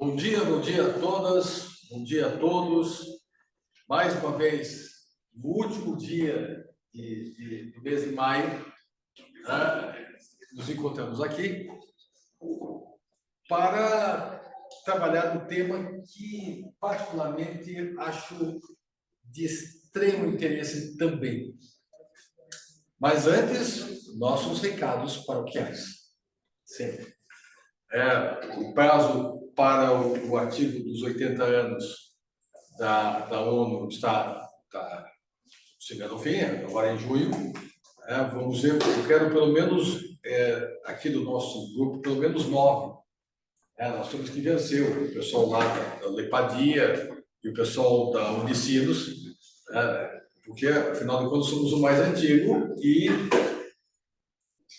Bom dia a todas, bom dia a todos. Mais uma vez, no último dia do mês de maio, nos encontramos aqui para trabalhar um tema que, particularmente, acho de extremo interesse também. Mas antes, nossos recados paroquiais. Sempre. O prazo para o artigo dos 80 anos da ONU está chegando ao fim, agora em junho. Vamos ver, eu quero pelo menos, aqui do nosso grupo, pelo menos 9. Nós temos que vencer o pessoal lá da Lepadia e o pessoal da Unicinos, porque, afinal de contas, somos o mais antigo e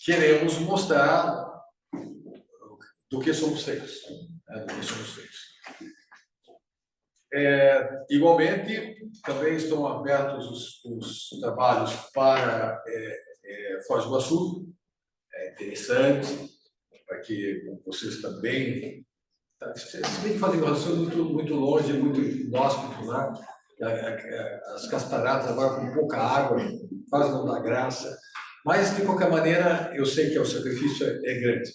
queremos mostrar do que somos feitos. Igualmente, também estão abertos os trabalhos para Foz do Iguaçu. É interessante, para que vocês também... Se bem que Foz do Iguaçu é muito longe, muito inóspito lá. As cataratas agora com pouca água, quase não dá graça. Mas, de qualquer maneira, eu sei que o sacrifício é grande.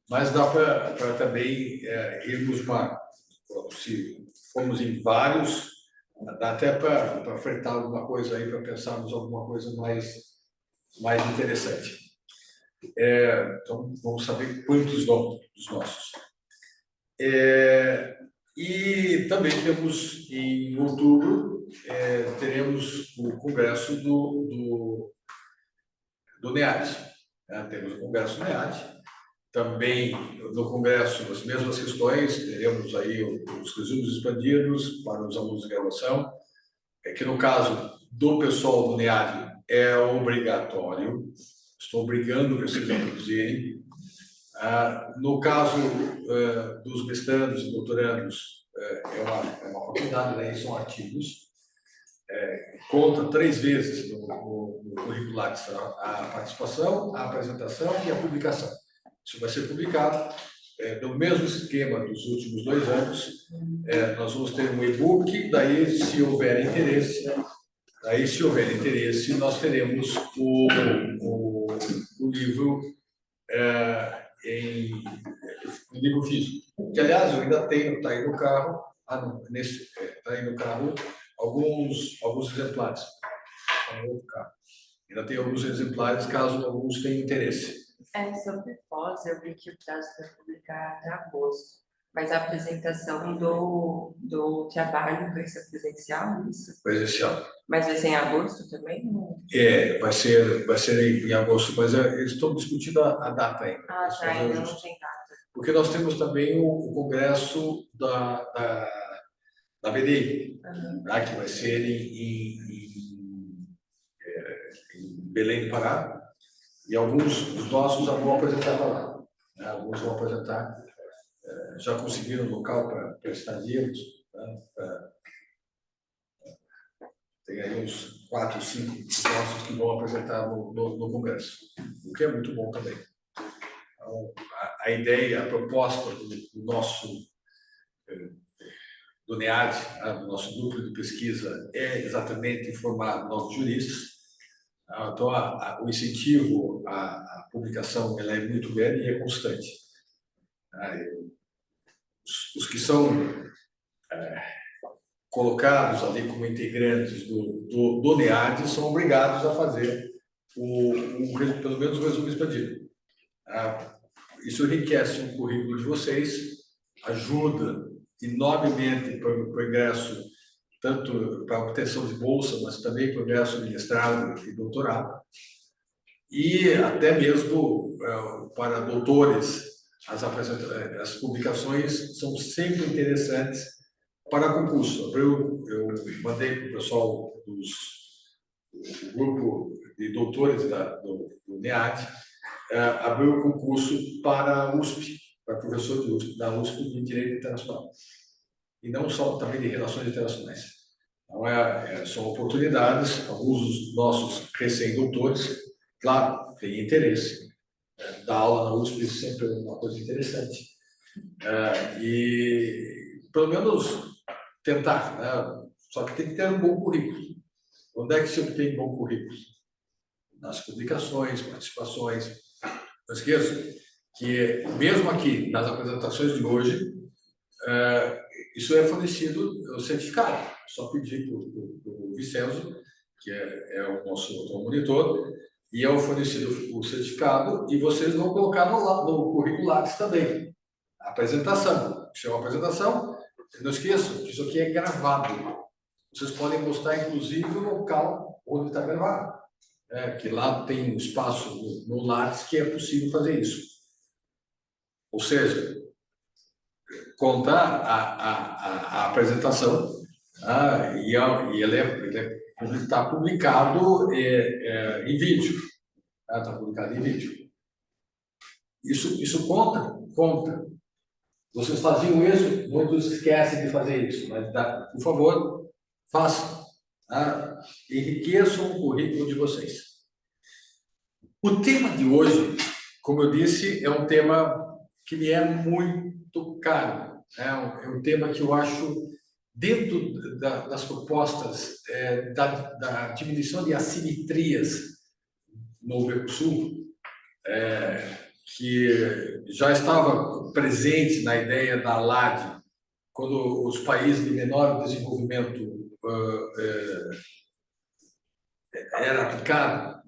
Mas dá para também irmos se formos em vários, dá até para ofertar alguma coisa aí, para pensarmos alguma coisa mais interessante. Então, vamos saber quantos vão dos nossos. E também temos, em outubro, teremos o congresso do NEAD. Temos o congresso do NEAD. Também, no Congresso, as mesmas questões, teremos aí os resumos expandidos para os alunos de graduação, que no caso do pessoal do NEAD é obrigatório, estou obrigando vocês a produzirem. No caso dos mestrandos e doutorandos, é uma faculdade, daí são artigos, conta 3 vezes no currículo Lattes a participação, a apresentação e a publicação. Isso vai ser publicado no mesmo esquema dos últimos 2 anos. Nós vamos ter um e-book, daí, se houver interesse, nós teremos o livro em livro físico. Que, aliás, eu ainda tenho, está aí no carro, está aí no carro alguns exemplares. Está no outro carro. Ainda tem alguns exemplares, caso alguns tenham interesse. Sobre Foz, eu vi que o prazo vai publicar até agosto, mas a apresentação do trabalho vai ser presencial, isso? Presencial. Mas vai ser em agosto também? Vai ser em agosto, mas eles estão discutindo a data ainda. Ainda não tem data. Porque nós temos também o congresso da BDI, que vai ser em Belém do Pará. E alguns dos nossos já vão apresentar lá. Alguns vão apresentar, já conseguiram um local para estadia. Tem aí uns 4, 5 nossos que vão apresentar no Congresso, o que é muito bom também. Então, a ideia, a proposta do NEAD, do nosso núcleo de pesquisa, é exatamente formar novos juristas. Então, o incentivo à publicação ela é muito grande e é constante. Os que são colocados ali como integrantes do NEAD são obrigados a fazer pelo menos o resumo expandido. Isso enriquece o currículo de vocês, ajuda enormemente para o ingresso, tanto para a obtenção de bolsa, mas também para o ingresso de mestrado e doutorado. E até mesmo para doutores, as publicações são sempre interessantes para concurso. Eu mandei para o pessoal do grupo de doutores do NEAD abrir o concurso para a USP, para professor da USP de Direito Internacional. E não só, também de Relações Internacionais. Então, são oportunidades. Alguns dos nossos recém-doutores, claro, têm interesse. Dar aula na USP sempre é uma coisa interessante. E pelo menos tentar, né? Só que tem que ter um bom currículo. Onde é que se obtém bom currículo? Nas publicações, participações. Não esqueça que, mesmo aqui nas apresentações de hoje, isso é fornecido o certificado. Só pedir para o Vicenzo, que é o nosso monitor, e é fornecido o certificado, e vocês vão colocar no currículo Lattes também. A apresentação. Chama a apresentação. Não esqueçam que isso aqui é gravado. Vocês podem mostrar, inclusive, o local onde está gravado. Que lá tem um espaço no Lattes que é possível fazer isso. Ou seja, contar a apresentação, e ele está publicado em vídeo. Está publicado em vídeo. Isso conta? Conta. Vocês faziam isso, muitos esquecem de fazer isso, mas por favor, façam. Enriqueçam o currículo de vocês. O tema de hoje, como eu disse, é um tema que me é muito caro. É um tema que eu acho, dentro das propostas da diminuição de assimetrias no Mercosul, que já estava presente na ideia da ALAD, quando os países de menor desenvolvimento era aplicado,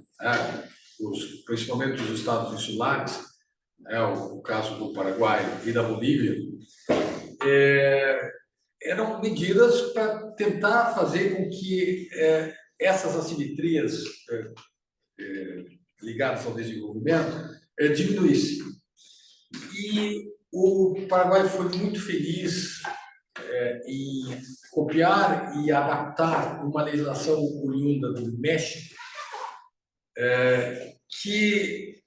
principalmente os estados insulares, o caso do Paraguai e da Bolívia, eram medidas para tentar fazer com que essas assimetrias ligadas ao desenvolvimento diminuíssem. E o Paraguai foi muito feliz em copiar e adaptar uma legislação oriunda do México, que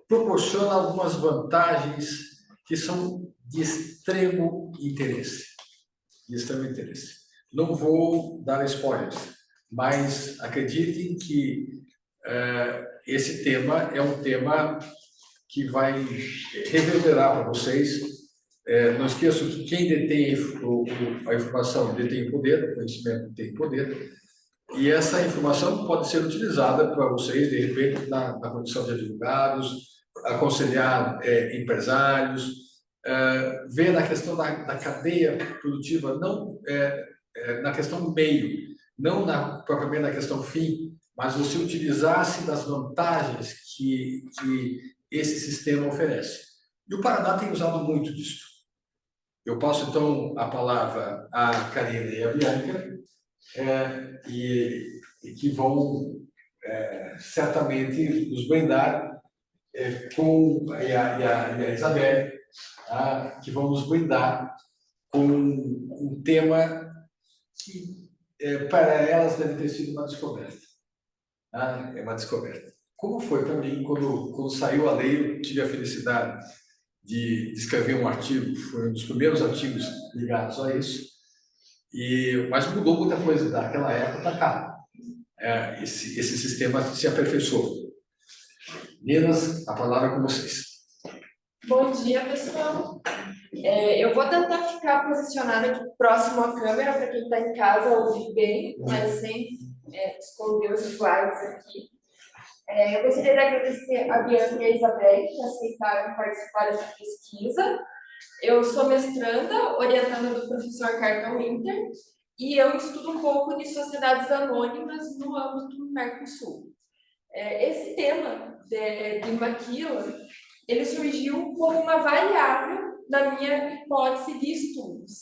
proporciona algumas vantagens que são de extremo interesse. De extremo interesse. Não vou dar spoilers, mas acreditem que esse tema é um tema que vai reverberar para vocês. Não esqueçam que quem detém a informação detém poder, o conhecimento tem poder, e essa informação pode ser utilizada para vocês, de repente, na condição de advogados, aconselhar empresários, ver na questão da cadeia produtiva, não na questão meio, não propriamente na questão fim, mas você utilizar-se das vantagens que esse sistema oferece. E o Paraná tem usado muito disso. Eu passo, então, a palavra à Karina e à Bianca, e que vão certamente nos brindar e a Isabel, que vão nos brindar com um tema que para elas deve ter sido uma descoberta. É uma descoberta. Como foi para mim quando saiu a lei? Eu tive a felicidade de escrever um artigo, foi um dos primeiros artigos ligados a isso, mas mudou muita coisa daquela época para cá. Esse sistema se aperfeiçoou. Meninas, a palavra é com vocês. Bom dia, pessoal. Eu vou tentar ficar posicionada aqui próximo à câmera para quem está em casa ouvir bem, mas sem esconder os slides aqui. Eu gostaria de agradecer a Bianca e a Isabel que aceitaram participar dessa pesquisa. Eu sou mestranda, orientada do professor Carton Winter, e eu estudo um pouco de sociedades anônimas no âmbito do Mercosul. Esse tema de maquila, ele surgiu como uma variável da minha hipótese de estudos.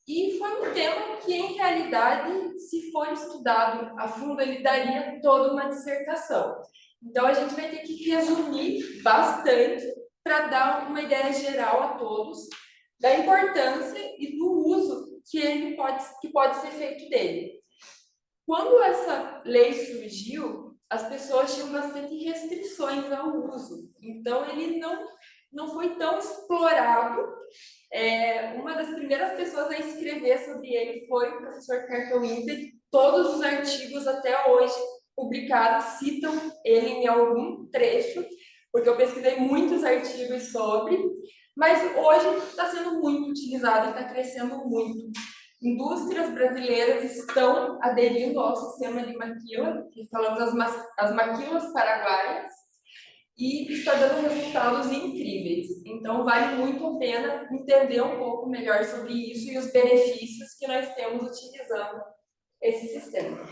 E foi um tema que, em realidade, se for estudado a fundo, ele daria toda uma dissertação. Então, a gente vai ter que resumir bastante para dar uma ideia geral a todos da importância e do uso que pode ser feito dele. Quando essa lei surgiu, as pessoas tinham bastante restrições ao uso. Então, ele não foi tão explorado. Uma das primeiras pessoas a escrever sobre ele foi o professor Carton Winter. Todos os artigos até hoje publicados citam ele em algum trecho, porque eu pesquisei muitos artigos sobre. mas hoje está sendo muito utilizado e está crescendo muito. Indústrias brasileiras estão aderindo ao sistema de maquila, que falamos as maquilas paraguaias, e está dando resultados incríveis. Então, vale muito a pena entender um pouco melhor sobre isso e os benefícios que nós temos utilizando esse sistema.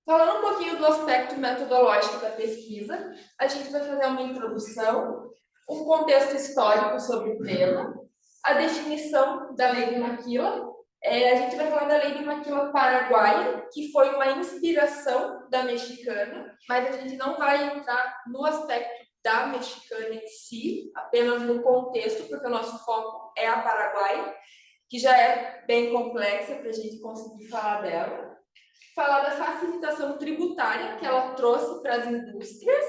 Falando um pouquinho do aspecto metodológico da pesquisa, a gente vai fazer uma introdução, um contexto histórico sobre o tema, a definição da Lei de Maquila. A gente vai falar da Lei de Maquila paraguaia, que foi uma inspiração da mexicana, mas a gente não vai entrar no aspecto da mexicana em si, apenas no contexto, porque o nosso foco é a paraguaia, que já é bem complexa para a gente conseguir falar dela. Falar da facilitação tributária que ela trouxe para as indústrias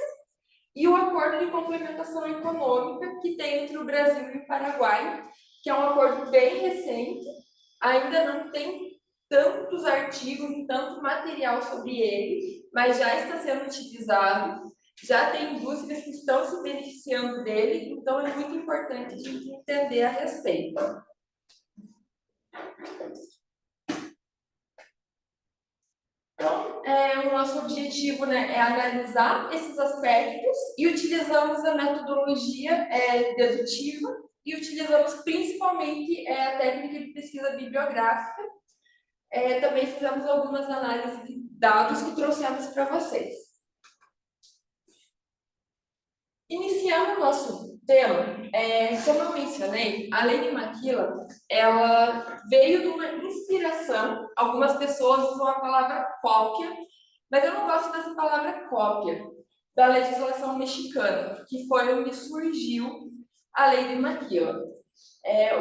e o acordo de complementação econômica que tem entre o Brasil e o Paraguai, que é um acordo bem recente, ainda não tem tantos artigos e tanto material sobre ele, mas já está sendo utilizado, já tem indústrias que estão se beneficiando dele, então é muito importante a gente entender a respeito. Então, o nosso objetivo, né, é analisar esses aspectos e utilizamos a metodologia dedutiva e utilizamos principalmente a técnica de pesquisa bibliográfica. Também fizemos algumas análises de dados que trouxemos para vocês. Iniciando o nosso tema, como eu mencionei, a Lei de Maquila, ela veio de uma inspiração. Algumas pessoas usam a palavra cópia, mas eu não gosto dessa palavra cópia, da legislação mexicana, que foi onde surgiu a Lei de Maquila.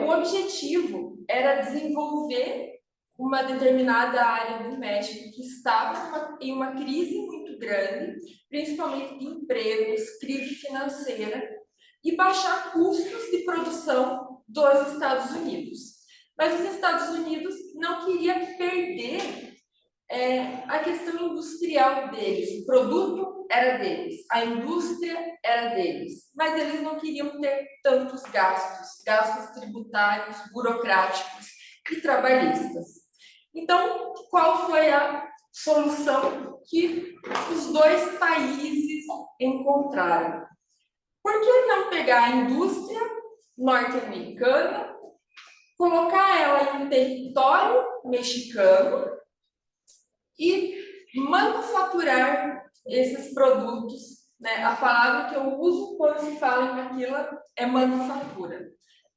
O objetivo era desenvolver uma determinada área do México que estava em uma crise muito grande, principalmente de empregos, crise financeira, e baixar custos de produção dos Estados Unidos. Mas os Estados Unidos não queriam perder a questão industrial deles. O produto era deles, a indústria era deles, mas eles não queriam ter tantos gastos tributários, burocráticos e trabalhistas. Então, qual foi a solução que os dois países encontraram? Por que não pegar a indústria norte-americana, colocar ela em um território mexicano e manufaturar esses produtos, né? A palavra que eu uso quando se fala em maquila é manufatura.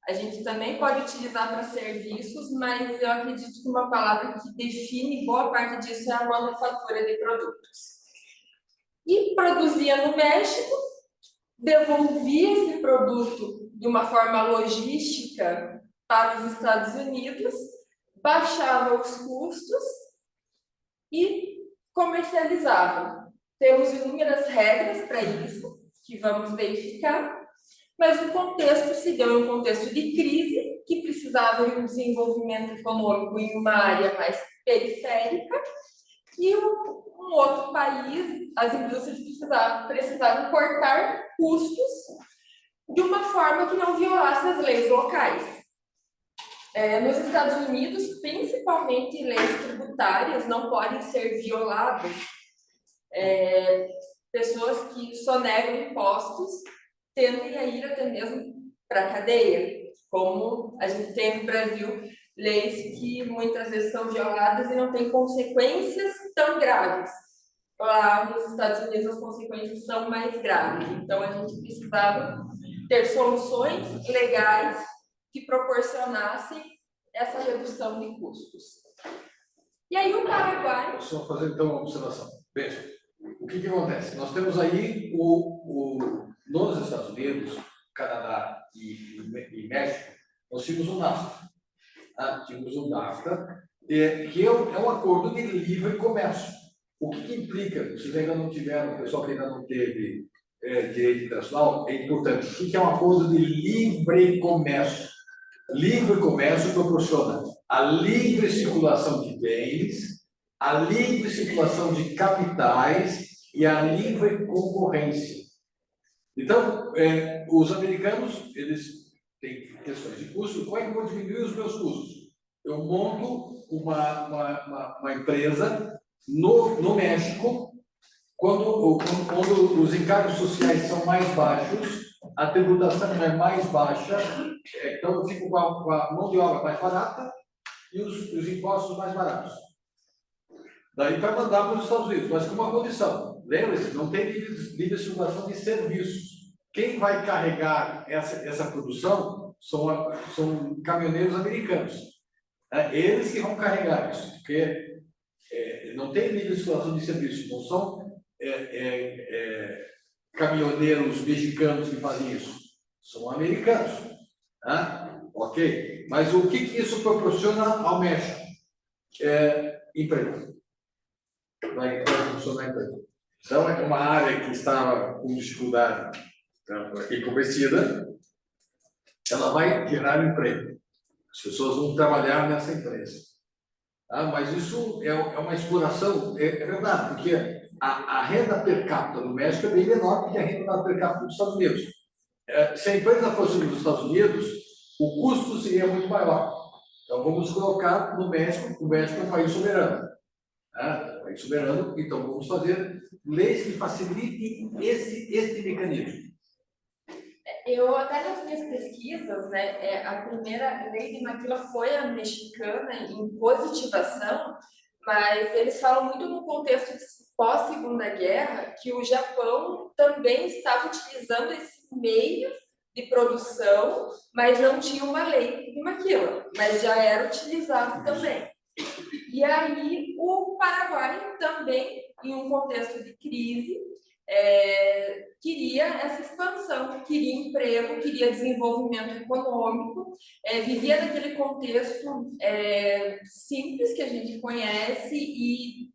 A gente também pode utilizar para serviços, mas eu acredito que uma palavra que define boa parte disso é a manufatura de produtos. E produzia no México, devolvia esse produto de uma forma logística para os Estados Unidos, baixava os custos e comercializava. Temos inúmeras regras para isso, que vamos verificar, mas o contexto se deu em um contexto de crise, que precisava de um desenvolvimento econômico em uma área mais periférica, e um outro país, as indústrias precisavam cortar custos de uma forma que não violasse as leis locais. Nos Estados Unidos, principalmente leis tributárias não podem ser violadas. Pessoas que sonegam impostos tendem a ir até mesmo para a cadeia, como a gente tem no Brasil leis que muitas vezes são violadas e não têm consequências tão graves. Lá nos Estados Unidos as consequências são mais graves, então a gente precisava ter soluções legais que proporcionassem essa redução de custos. E aí o Paraguai... Só fazer então uma observação. Veja, o que acontece? Nós temos aí nos Estados Unidos, Canadá e México, nós tínhamos o NAFTA. Tínhamos o NAFTA, que é um acordo de livre comércio. O que implica? Vocês ainda não tiveram, o pessoal que ainda não teve direito internacional, é importante. O que é um acordo de livre comércio? Livre comércio proporciona a livre circulação de bens, a livre circulação de capitais e a livre concorrência. Então, os americanos, eles têm questões de custo. Como é que eu vou diminuir os meus custos? Eu monto uma empresa no México, quando os encargos sociais são mais baixos, a tributação é mais baixa, então eu fico com a mão de obra mais barata e os impostos mais baratos. Daí para mandar para os Estados Unidos, mas com uma condição. Lembre-se, não tem livre circulação de serviços. Quem vai carregar essa produção são caminhoneiros americanos. Eles que vão carregar isso, porque não tem livre circulação de serviços, não são caminhoneiros mexicanos que fazem isso, são americanos. Ok, mas o que isso proporciona ao México? Emprego. Vai funcionar emprego. Então, é uma área que estava com dificuldade empobrecida, ela vai gerar emprego. As pessoas vão trabalhar nessa empresa. Mas isso é uma exploração, é verdade, porque a renda per capita do México é bem menor do que a renda per capita dos Estados Unidos. Se a empresa fosse nos Estados Unidos, o custo seria muito maior. Então, vamos colocar no México, o México é um país soberano. Um país soberano, então vamos fazer leis que facilitem esse mecanismo. Eu, até nas minhas pesquisas, né, a primeira lei de Maquila foi a mexicana em positivação, mas eles falam muito no contexto de pós-Segunda Guerra, que o Japão também estava utilizando esse meio de produção, mas não tinha uma lei de Maquila, mas já era utilizado também. E aí o Paraguai também, em um contexto de crise, queria essa expansão, queria emprego, queria desenvolvimento econômico, vivia naquele contexto simples que a gente conhece e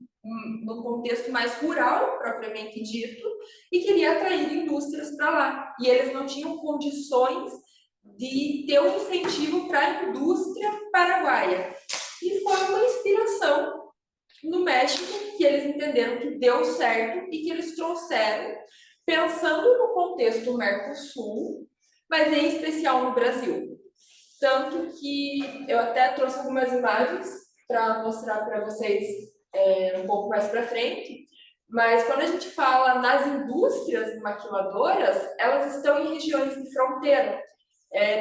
no contexto mais rural, propriamente dito, e queria atrair indústrias para lá. E eles não tinham condições de ter um incentivo para a indústria paraguaia. E foi uma inspiração no México, que eles entenderam que deu certo e que eles trouxeram, pensando no contexto Mercosul, mas em especial no Brasil. Tanto que eu até trouxe algumas imagens para mostrar para vocês um pouco mais para frente, mas quando a gente fala nas indústrias maquiladoras, elas estão em regiões de fronteira.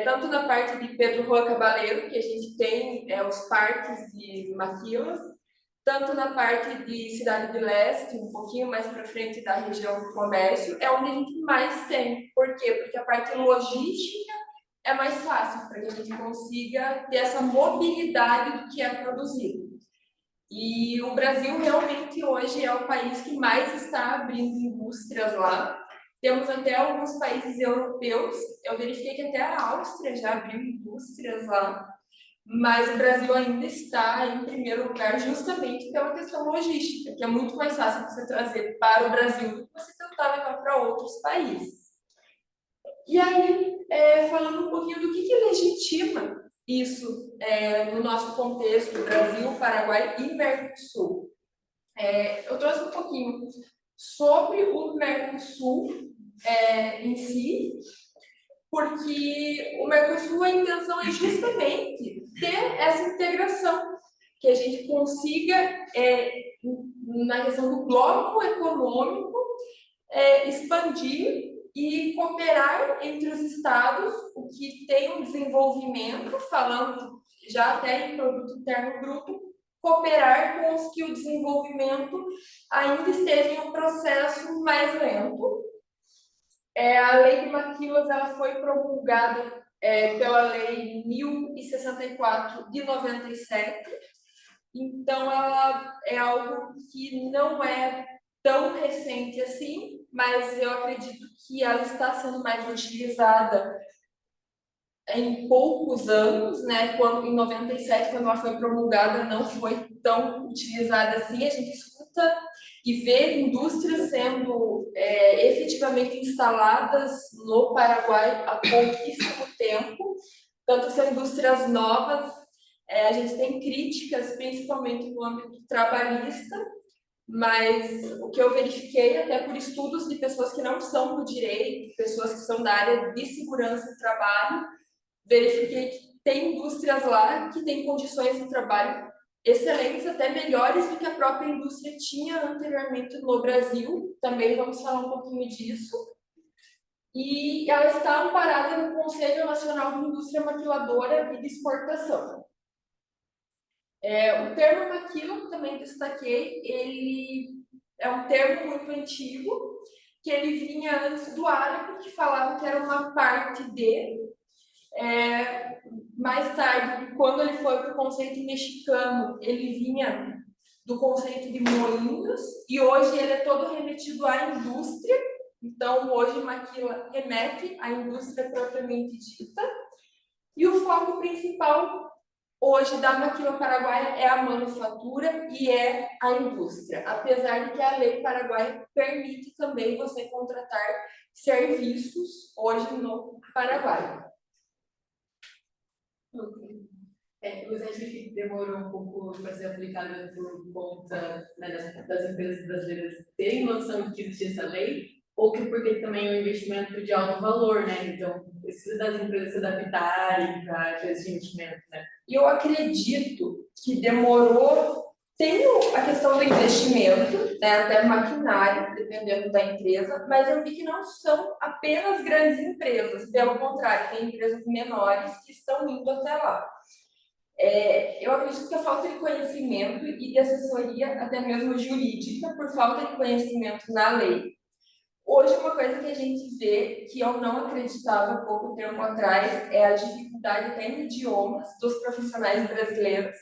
Tanto na parte de Pedro Juan Cabaleiro, que a gente tem os parques de maquilas, tanto na parte de Cidade de Leste, um pouquinho mais para frente da região do comércio, é onde a gente mais tem. Por quê? Porque a parte logística é mais fácil, para que a gente consiga ter essa mobilidade do que é produzido. E o Brasil realmente hoje é o país que mais está abrindo indústrias lá. Temos até alguns países europeus, eu verifiquei que até a Áustria já abriu indústrias lá, mas o Brasil ainda está em primeiro lugar justamente pela questão logística, que é muito mais fácil você trazer para o Brasil do que você tentar levar para outros países. E aí, falando um pouquinho do que legitima isso no nosso contexto, Brasil, Paraguai e Mercosul. Eu trouxe um pouquinho sobre o Mercosul em si, porque o Mercosul, a intenção é justamente ter essa integração, que a gente consiga, na questão do bloco econômico, expandir e cooperar entre os estados, o que tem um desenvolvimento, falando já até em produto interno bruto, cooperar com os que o desenvolvimento ainda esteja em um processo mais lento. A Lei de Maquilas ela foi promulgada pela Lei 1064 de 97, então ela é algo que não é tão recente assim, mas eu acredito que ela está sendo mais utilizada em poucos anos, né? Em 97, quando ela foi promulgada, não foi tão utilizada assim. A gente escuta e vê indústrias sendo efetivamente instaladas no Paraguai há pouquíssimo tempo, tanto são indústrias novas. A gente tem críticas, principalmente no âmbito trabalhista, mas o que eu verifiquei, até por estudos de pessoas que não são do direito, pessoas que são da área de segurança do trabalho, verifiquei que tem indústrias lá que têm condições de trabalho excelentes, até melhores do que a própria indústria tinha anteriormente no Brasil. Também vamos falar um pouquinho disso. E ela está amparada no Conselho Nacional de Indústria Maquiladora e de Exportação. O termo maquila, que também destaquei, ele é um termo muito antigo, que ele vinha antes do árabe, que falava que era uma parte de. Mais tarde, quando ele foi para o conceito mexicano, ele vinha do conceito de moinhos, e hoje ele é todo remetido à indústria. Então, hoje, maquila remete à indústria propriamente dita. E o foco principal hoje da maquila paraguaia é a manufatura e é a indústria, apesar de que a lei paraguaia permite também você contratar serviços hoje no Paraguai. Você acha que demorou um pouco para ser aplicada por conta, né, das empresas brasileiras terem noção de que existe essa lei? Ou que porque também é um investimento de alto valor, né? Então, precisa das empresas se adaptarem para esse investimento, né? E eu acredito que demorou. Tem a questão do investimento, né, até maquinário, dependendo da empresa, mas eu vi que não são apenas grandes empresas, pelo contrário, tem empresas menores que estão indo até lá. Eu acredito que a falta de conhecimento e de assessoria, até mesmo jurídica, por falta de conhecimento na lei. Hoje, uma coisa que a gente vê, que eu não acreditava há pouco tempo atrás, é a dificuldade até em idiomas dos profissionais brasileiros.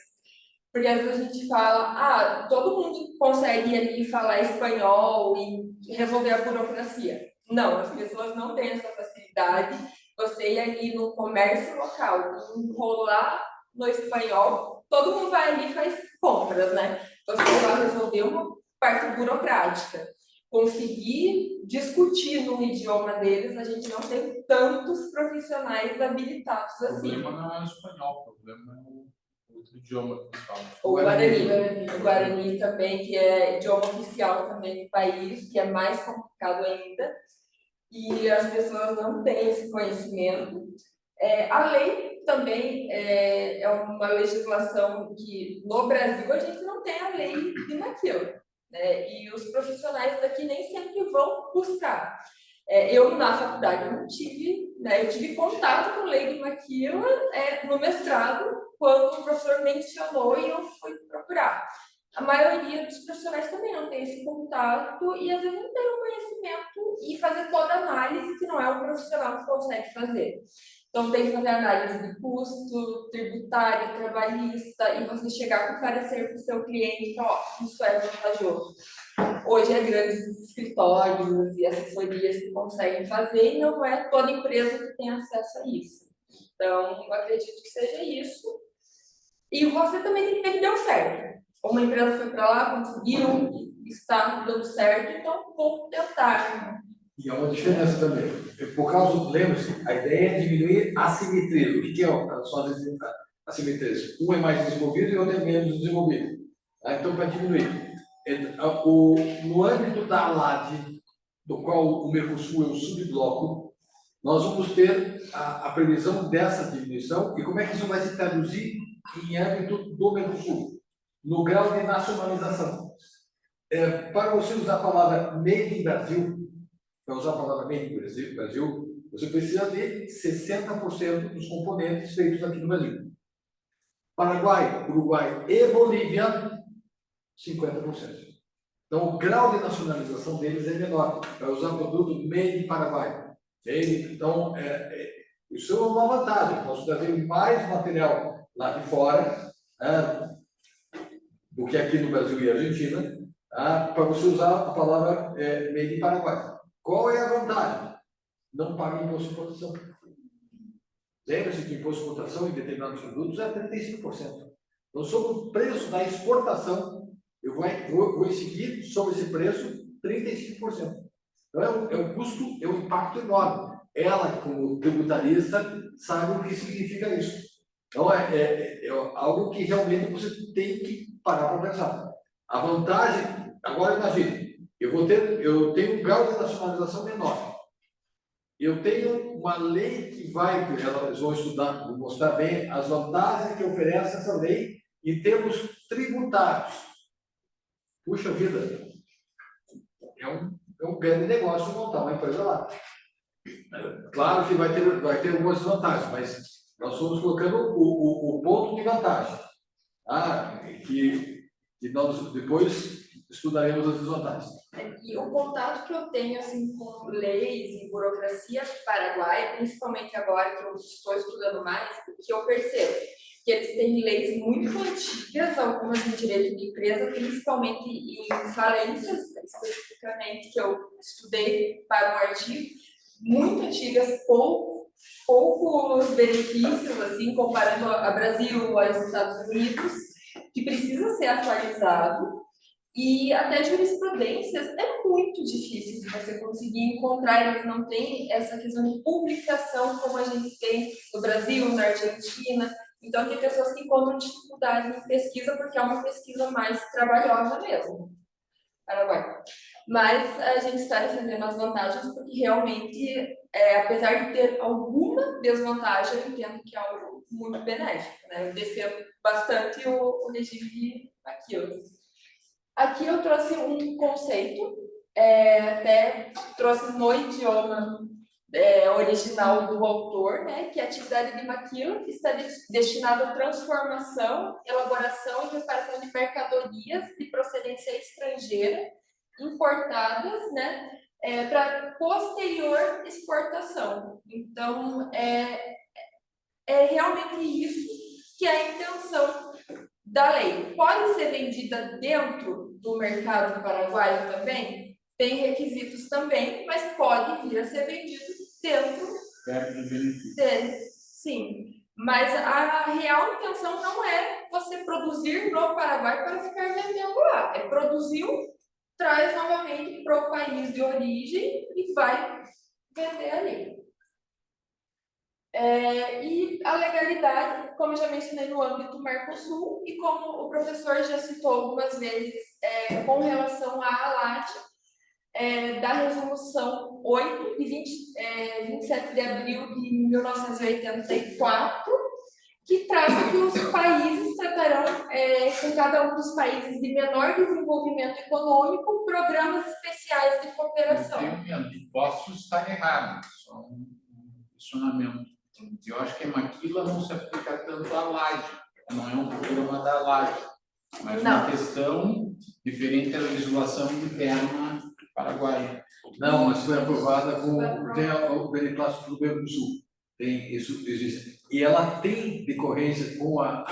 Porque às vezes a gente fala, todo mundo consegue ali falar espanhol e resolver a burocracia. Não, as pessoas não têm essa facilidade. Você ir ali no comércio local, enrolar no espanhol, todo mundo vai ali e faz compras, né? Você vai resolver uma parte burocrática. Conseguir discutir no idioma deles, a gente não tem tantos profissionais habilitados assim. O problema não é o espanhol, o problema é o outro idioma que eles falam. O Guarani. O Guarani também, que é idioma oficial também do país, que é mais complicado ainda. E as pessoas não têm esse conhecimento. A lei também é uma legislação que, no Brasil, a gente não tem a lei de maquila. E os profissionais daqui nem sempre vão buscar. Eu, na faculdade, não tive, eu tive contato com lei de maquila no mestrado, quando o professor mencionou e eu fui procurar. A maioria dos profissionais também não tem esse contato e, às vezes, não tem o conhecimento e fazer toda a análise que não é um profissional que consegue fazer. Então, tem que fazer análise de custo, tributário, trabalhista, e você chegar com o parecer para o seu cliente, isso é vantajoso. Hoje é grandes escritórios e assessorias que conseguem fazer, e não é toda empresa que tem acesso a isso. Então, eu acredito que seja isso. E você também tem que ver que deu certo. Uma empresa foi para lá, conseguiu, está dando certo, então vou tentar. E há uma diferença também. Por causa, lembre-se, a ideia é diminuir assimetrias. O que é só assimetrias? Um é mais desenvolvido e o outro é menos desenvolvido. Então, para diminuir. No âmbito da ALAD, do qual o Mercosul é um subbloco, nós vamos ter a previsão dessa diminuição e como é que isso vai se traduzir em âmbito do Mercosul, no grau de nacionalização. Para você usar a palavra Made in Brasil, para usar a palavra Made in Brasil, você precisa de 60% dos componentes feitos aqui no Brasil. Paraguai, Uruguai e Bolívia, 50%. Então, o grau de nacionalização deles é menor. Para usar produto Made in Paraguai. Então, isso é uma vantagem. Nós trazemos mais material lá de fora do que aqui no Brasil e Argentina, para você usar a palavra Made in Paraguai. Qual é a vantagem? Não paga imposto de produção. Lembra-se que o imposto de exportação em determinados produtos é 35%. Então, sobre o preço da exportação, eu vou incidir sobre esse preço 35%. Então, é um custo, é um impacto enorme. Ela, como tributarista, sabe o que significa isso. Então, é algo que realmente você tem que parar para pensar. A vantagem Agora imagine, eu tenho um grau de nacionalização menor. Eu tenho uma lei que elas vão estudar, vou mostrar bem as vantagens que oferece essa lei em termos tributários. Puxa vida, é um grande negócio montar uma empresa lá. Claro que vai ter algumas vantagens, mas nós estamos colocando o ponto de vantagem. Que nós depois estudaremos as desvantagens. E o contato que eu tenho assim, com leis e burocracia paraguaia, principalmente agora que eu estou estudando mais, o que eu percebo que eles têm leis muito antigas, algumas em direito de empresa, principalmente em falências, especificamente, que eu estudei para um artigo, muito antigas, poucos benefícios, assim, comparando a Brasil, aos Estados Unidos, que precisa ser atualizado. E até jurisprudências é muito difícil de você conseguir encontrar, eles não têm essa questão de publicação como a gente tem no Brasil, na Argentina. Então, tem pessoas que encontram dificuldade em pesquisa porque é uma pesquisa mais trabalhosa mesmo. Paraguai. Mas a gente está defendendo as vantagens porque realmente, apesar de ter alguma desvantagem, eu entendo que é algo muito benéfico. Né? Eu defendo bastante o regime de Maquilos. Aqui eu trouxe um conceito, até trouxe no idioma original do autor, né, que a atividade de maquila está destinada à transformação, elaboração e preparação de mercadorias de procedência estrangeira importadas, né, para posterior exportação. Então, é realmente isso que é a intenção da lei. Pode ser vendida dentro do mercado paraguaio também? Tem requisitos também, mas pode vir a ser vendido dentro dele. Sim. Mas a real intenção não é você produzir no Paraguai para ficar vendendo lá. É produziu, traz novamente para o país de origem e vai vender ali. E a legalidade, como eu já mencionei no âmbito Mercosul, e como o professor já citou algumas vezes, com relação à ALAT, da Resolução 8, de 27 de abril de 1984, que trata que os países tratarão, com cada um dos países de menor desenvolvimento econômico, programas especiais de cooperação. Posso estar errado, só um questionamento. Eu acho que a maquila não se aplica tanto à laje, não é um programa da laje, mas uma questão diferente da legislação interna paraguaia. Não, mas foi aprovada tem o beneplácito do Rio Grande do Sul. Isso existe. E ela tem decorrência com a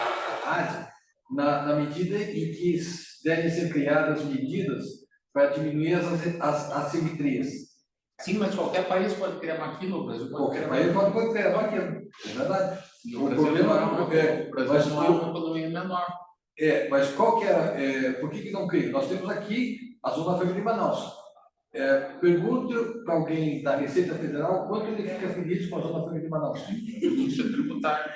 AD na medida em que devem ser criadas medidas para diminuir as assimetrias. Sim, mas qualquer país pode criar maquila, o Brasil pode Qualquer país pode criar maquila, é verdade. O Brasil não é uma economia menor. Mas qual que era? Por que não cria? Nós temos aqui a Zona Franca de Manaus. Pergunta para alguém da Receita Federal quanto ele fica feliz com a Zona Franca de Manaus. Isso é tributário.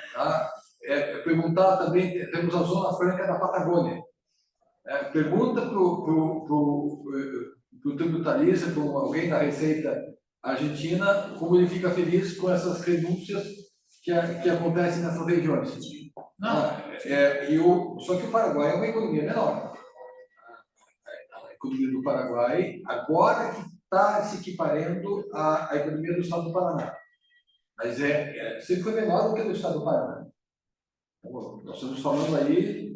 Perguntar também, temos a Zona Franca da Patagônia. Pergunta para o tributarista, para alguém da Receita Argentina, como ele fica feliz com essas renúncias que acontecem nessas regiões. Só que o Paraguai é uma economia menor. A economia do Paraguai, agora que está se equiparando à economia do Estado do Paraná. Mas sempre foi menor do que do Estado do Paraná. Então, nós estamos falando aí,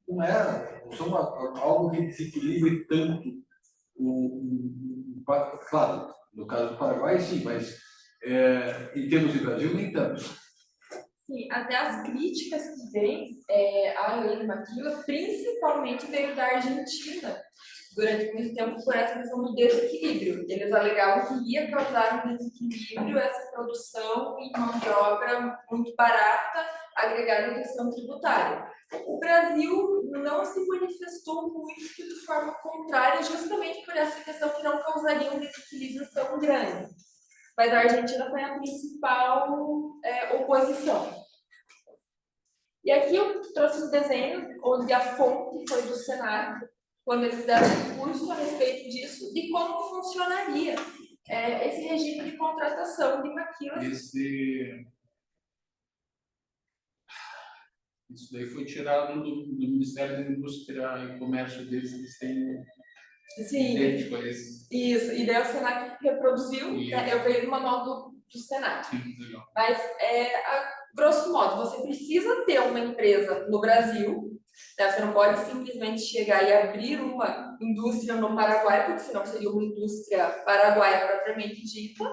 não são algo que desequilibre tanto claro, no caso do Paraguai, sim, mas em termos de Brasil, nem tanto. Sim, até as críticas que vêm à lei de maquila, principalmente veio da Argentina, durante muito tempo, por essa questão do desequilíbrio. Eles alegavam que ia causar um desequilíbrio essa produção em mão de obra muito barata, agregada à questão tributária. O Brasil não se manifestou muito de forma contrária, justamente por essa questão que não causaria um desequilíbrio tão grande. Mas a Argentina foi a principal oposição. E aqui eu trouxe um desenho onde a fonte foi do Senado, quando eles deram um curso a respeito disso, de como funcionaria esse regime de contratação de maquilas. Isso daí foi tirado do Ministério da Indústria e Comércio deles, eles têm idêntico a esse. Isso, e daí o Senac reproduziu, né? Eu peguei o manual do Senac. Sim, legal. Mas, grosso modo, você precisa ter uma empresa no Brasil, né? Você não pode simplesmente chegar e abrir uma indústria no Paraguai, porque senão seria uma indústria paraguaia propriamente dita.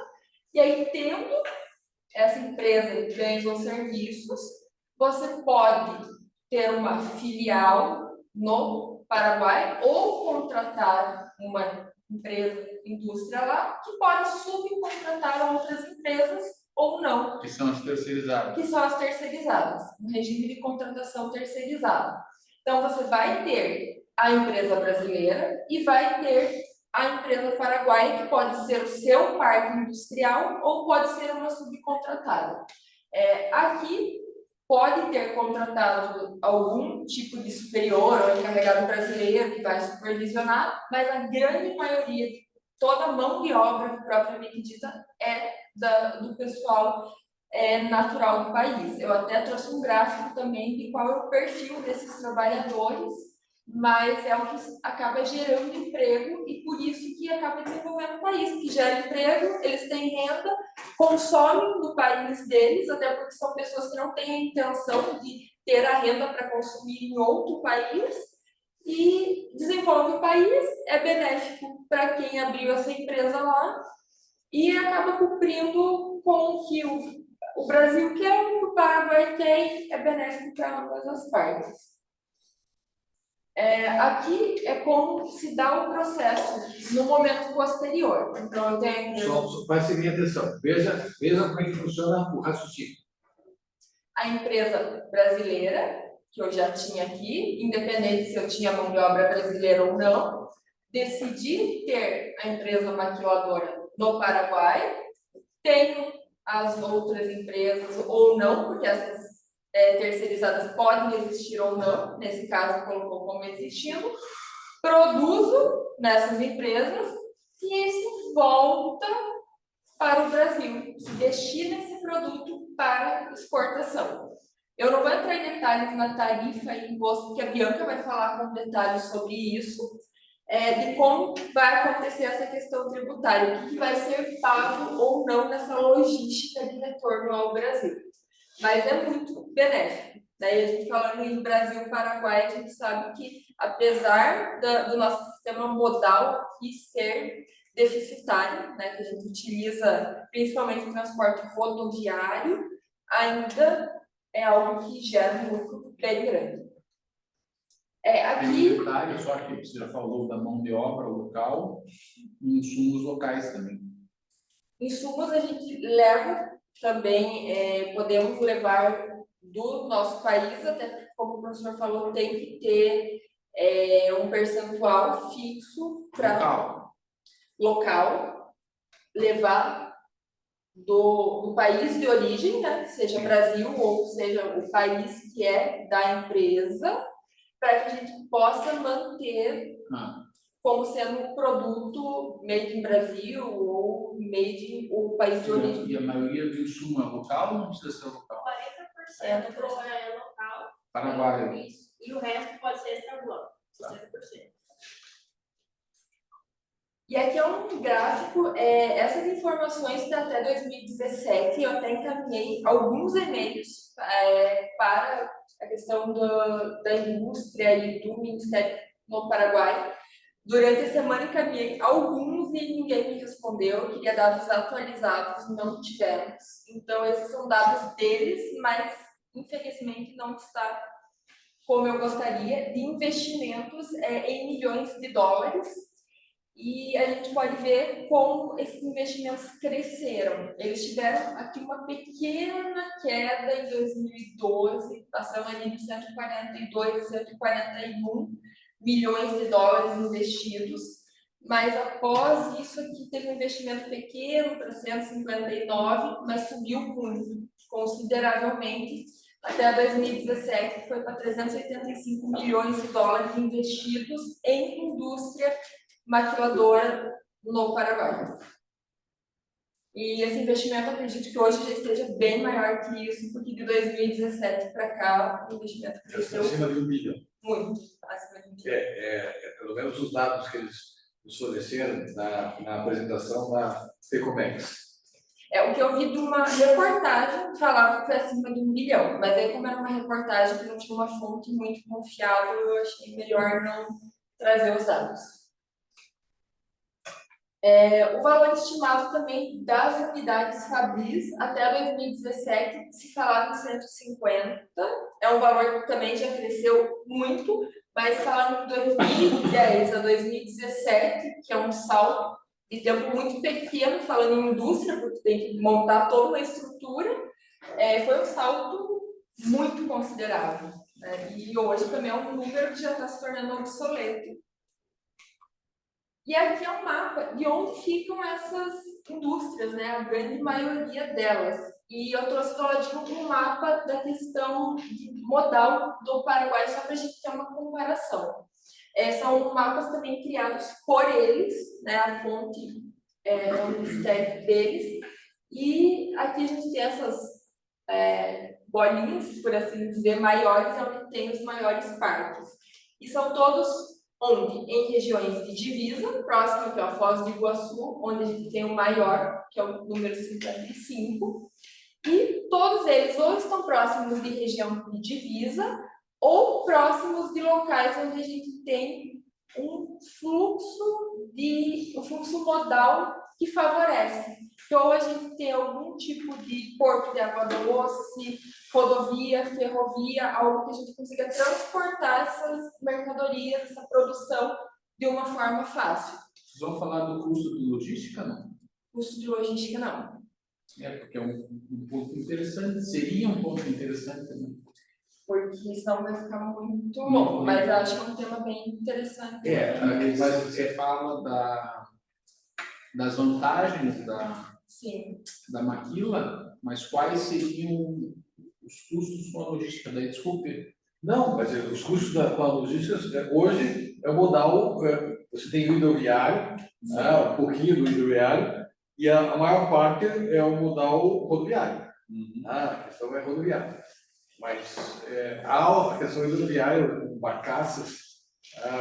E aí, tendo essa empresa de bens ou serviços, você pode ter uma filial no Paraguai ou contratar uma empresa, indústria lá, que pode subcontratar outras empresas ou não. Que são as terceirizadas. Que são as terceirizadas, um regime de contratação terceirizada. Então, você vai ter a empresa brasileira e vai ter a empresa paraguaia, que pode ser o seu parque industrial ou pode ser uma subcontratada. Aqui, pode ter contratado algum tipo de superior ou encarregado brasileiro que vai supervisionar, mas a grande maioria de toda a mão de obra propriamente dita é do pessoal natural do país. Eu até trouxe um gráfico também de qual é o perfil desses trabalhadores, mas é o que acaba gerando emprego e por isso que acaba desenvolvendo o país, que gera emprego, eles têm renda, consomem no país deles, até porque são pessoas que não têm a intenção de ter a renda para consumir em outro país, e desenvolve o país, é benéfico para quem abriu essa empresa lá, e acaba cumprindo com o que o Brasil quer, o que o Paraguai quer, é benéfico para ambas as partes. Aqui é como se dá o processo no momento posterior. Então, eu tenho... Só para seguir atenção. Veja como é que funciona o raciocínio. A empresa brasileira, que eu já tinha aqui, independente se eu tinha mão de obra brasileira ou não, decidi ter a empresa maquiladora no Paraguai, tenho as outras empresas ou não, porque essas terceirizadas podem existir ou não, nesse caso colocou como existindo, produzo nessas empresas e isso volta para o Brasil, se destina esse produto para exportação. Eu não vou entrar em detalhes na tarifa e imposto, porque a Bianca vai falar com detalhes sobre isso, de como vai acontecer essa questão tributária, o que vai ser pago ou não nessa logística de retorno ao Brasil. Mas é muito benéfico. Daí a gente falando em Brasil e Paraguai, a gente sabe que, apesar do nosso sistema modal aqui ser deficitário, né, que a gente utiliza principalmente o transporte rodoviário, ainda é algo que gera um lucro bem grande. Tem um detalhe, só que você já falou da mão de obra local e insumos locais também. Insumos a gente leva também, podemos levar do nosso país, até porque, como o professor falou, tem que ter um percentual fixo para local, levar do país de origem, né, seja Brasil ou seja o país que é da empresa, para que a gente possa manter como sendo um produto made in Brasil ou made in o país de origem. E a maioria do insumo é local ou não precisa ser local? 40% é local. Paraguai. E o resto pode ser estadual, 60%. E aqui é um gráfico, essas informações estão até 2017, eu até encaminhei alguns e-mails para a questão da indústria e do Ministério no Paraguai. Durante a semana encaminhei alguns e ninguém me respondeu, eu queria dados atualizados, não tivemos. Então, esses são dados deles, mas infelizmente não está como eu gostaria, de investimentos em milhões de dólares. E a gente pode ver como esses investimentos cresceram. Eles tiveram aqui uma pequena queda em 2012, passando ali de 142 a 141 milhões de dólares investidos, mas após isso aqui teve um investimento pequeno para 159, mas subiu muito, consideravelmente, até 2017 foi para 385 milhões de dólares investidos em indústria maquiladora no Paraguai. E esse investimento, acredito que hoje já esteja bem maior que isso, porque de 2017 para cá o investimento cresceu Acima de 1 bilhão. muito, acima de 1 bilhão. Pelo menos os dados que eles nos forneceram na apresentação da Fecomex. O que eu vi de uma reportagem falava que foi acima de 1 bilhão, mas aí como era uma reportagem que não tinha uma fonte muito confiável, eu achei melhor não trazer os dados. O valor estimado também das unidades Fabris até 2017 se falava em 150, é um valor que também já cresceu muito, mas falando de 2010 a 2017, que é um salto de tempo muito pequeno, falando em indústria, porque tem que montar toda uma estrutura, foi um salto muito considerável, né? E hoje também é um número que já está se tornando obsoleto. E aqui é um mapa de onde ficam essas indústrias, né? A grande maioria delas. E eu trouxe do ladinho um mapa da questão modal do Paraguai, só para a gente ter uma comparação. São mapas também criados por eles, né? A fonte é o ministério deles. E aqui a gente tem essas bolinhas, por assim dizer, maiores, onde tem os maiores parques. E são todos onde? Em regiões de divisa, próximo aqui, ó, Foz do Iguaçu, onde a gente tem o maior, que é o número 55, e todos eles ou estão próximos de região de divisa, ou próximos de locais onde a gente tem um fluxo modal que favorece. Então, ou a gente tem algum tipo de porto de água doce, rodovia, ferrovia, algo que a gente consiga transportar essas mercadorias, essa produção de uma forma fácil. Vocês vão falar do custo de logística, não? Custo de logística, não. Porque é um ponto interessante, seria um ponto interessante também. Porque senão vai ficar muito longo, mas eu acho que é um tema bem interessante. Mas você fala das vantagens da maquila, mas quais seriam os custos com a logística? Daí, desculpe. Não, mas os custos com a logística, hoje é o modal, você tem o hidroviário, um pouquinho do hidroviário, e a maior parte é o modal rodoviário. A questão é rodoviária. Mas a questão hidroviária, barcaças,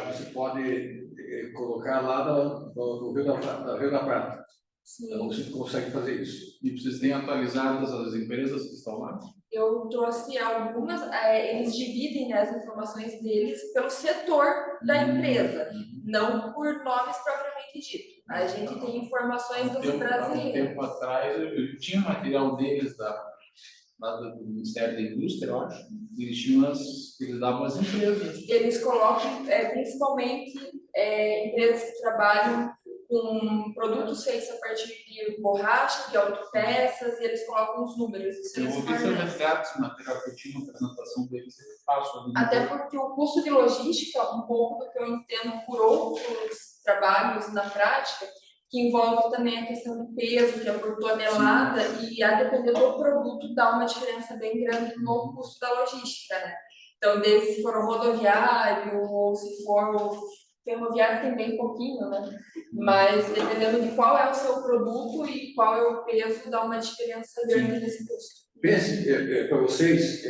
você pode colocar lá no Rio da Prata. Sim. Então você consegue fazer isso. E vocês têm atualizadas as empresas que estão lá? Eu trouxe algumas, eles dividem, né, as informações deles pelo setor da empresa, não por nomes propriamente dito. A gente tem informações dos brasileiros. Há um tempo atrás, eu tinha material deles do Ministério da Indústria, eu acho. Eles davam as empresas. Eles colocam, principalmente, empresas que trabalham com produtos feitos a partir de borracha, de autopeças, e eles colocam os números. Eu vou ver se eu resgato esse material que eu tinha, a apresentação deles, eu faço ali. Até porque o custo de logística, um pouco do que eu entendo por outros trabalhos na prática, que envolve também a questão do peso, que é por tonelada, e a depender do produto dá uma diferença bem grande no custo da logística, né? Então, desde se for o rodoviário, ou se for o ferroviário, tem bem pouquinho, né? Mas dependendo de qual é o seu produto e qual é o peso, dá uma diferença grande nesse custo. Pense, para vocês,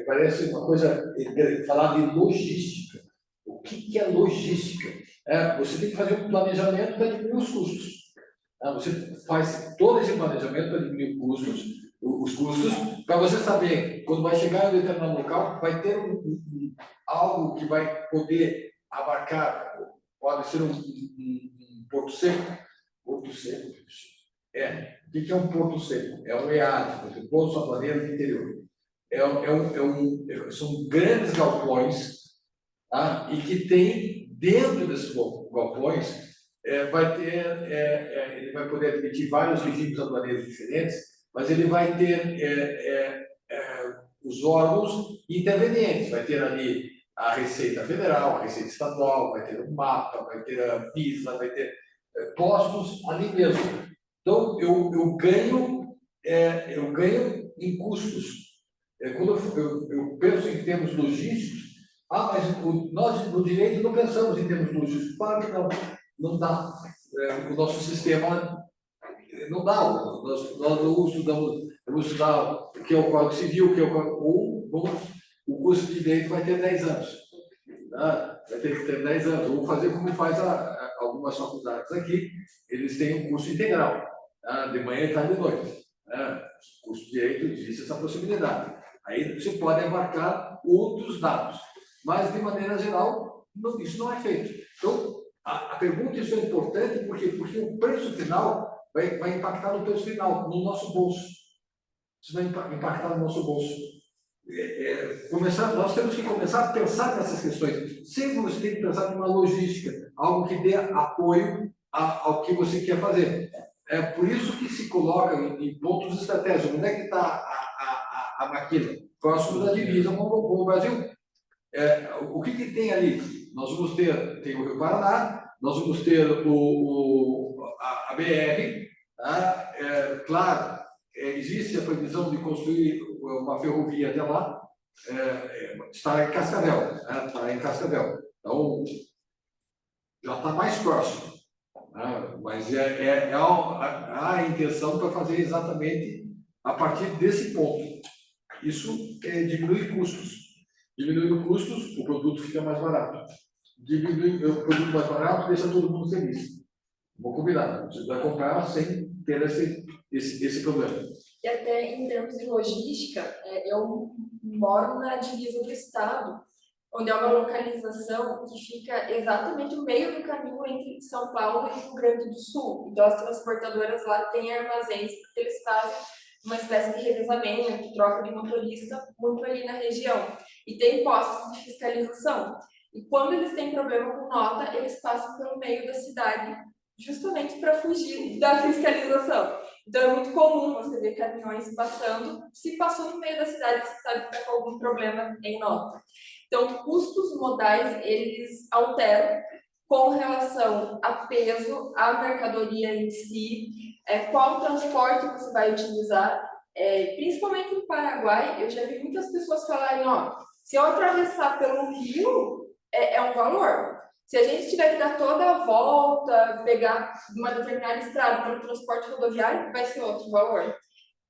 parece uma coisa, falar de logística. O que é logística? Você tem que fazer um planejamento para diminuir os custos. Você faz todo esse planejamento para diminuir os custos, para você saber, quando vai chegar em um determinado local, vai ter algo que vai poder abarcar, pode ser um porto seco. Porto seco. O que é um porto seco? É um EAD, você pôs sua planeira no interior. São grandes galpões, e que tem, dentro desses galpões, ele vai poder admitir vários regimes aduaneiros diferentes, mas ele vai ter os órgãos intervenientes, vai ter ali a Receita Federal, a Receita Estadual, vai ter o MAPA, vai ter a Visa, vai ter postos ali mesmo. Então, eu ganho em custos. quando eu penso em termos logísticos, mas nós no direito não pensamos em termos logísticos. Claro que não dá. O nosso sistema não dá. Nós não estudamos, vamos estudar o que é o Código Civil, o que é o Código. O curso de direito vai ter 10 anos. Vai ter que ter 10 anos. Vamos fazer como faz algumas faculdades aqui, eles têm um curso integral, de manhã, e tarde e noite. O curso de direito existe essa possibilidade. Aí você pode abarcar outros dados, mas de maneira geral, isso não é feito. Então, a pergunta, isso é importante, porque o preço final vai impactar no preço final, no nosso bolso. Isso vai impactar no nosso bolso. Nós temos que começar a pensar nessas questões. Sempre você tem que pensar numa logística, algo que dê apoio ao que você quer fazer. É por isso que se coloca em pontos estratégicos. Onde é que está a maquila? Próximo da divisa com o Brasil. O que tem ali? Nós vamos ter, tem o Rio Paraná, nós vamos ter a BR, claro, existe a previsão de construir uma ferrovia até lá, está em Cascavel, está em Cascavel. Então, já está mais próximo, mas há a intenção para fazer exatamente a partir desse ponto. Isso diminui custos. Diminuindo custos, o produto fica mais barato. Diminui o produto mais barato, deixa todo mundo feliz. Vou combinar, você vai comprar sem ter esse problema. E até em termos de logística, eu moro na divisa do estado, onde é uma localização que fica exatamente no meio do caminho entre São Paulo e Rio Grande do Sul. Então, as transportadoras lá têm armazéns, porque eles fazem uma espécie de revezamento, troca de motorista, muito ali na região. E tem postos de fiscalização. E quando eles têm problema com nota, eles passam pelo meio da cidade, justamente para fugir da fiscalização. Então, é muito comum você ver caminhões passando. Se passou no meio da cidade, você sabe que está com algum problema em nota. Então, custos modais, eles alteram com relação a peso, a mercadoria em si, qual transporte você vai utilizar. Principalmente no Paraguai, eu já vi muitas pessoas falarem, se eu atravessar pelo rio, é um valor. Se a gente tiver que dar toda a volta, pegar uma determinada estrada para o transporte rodoviário, vai ser outro valor.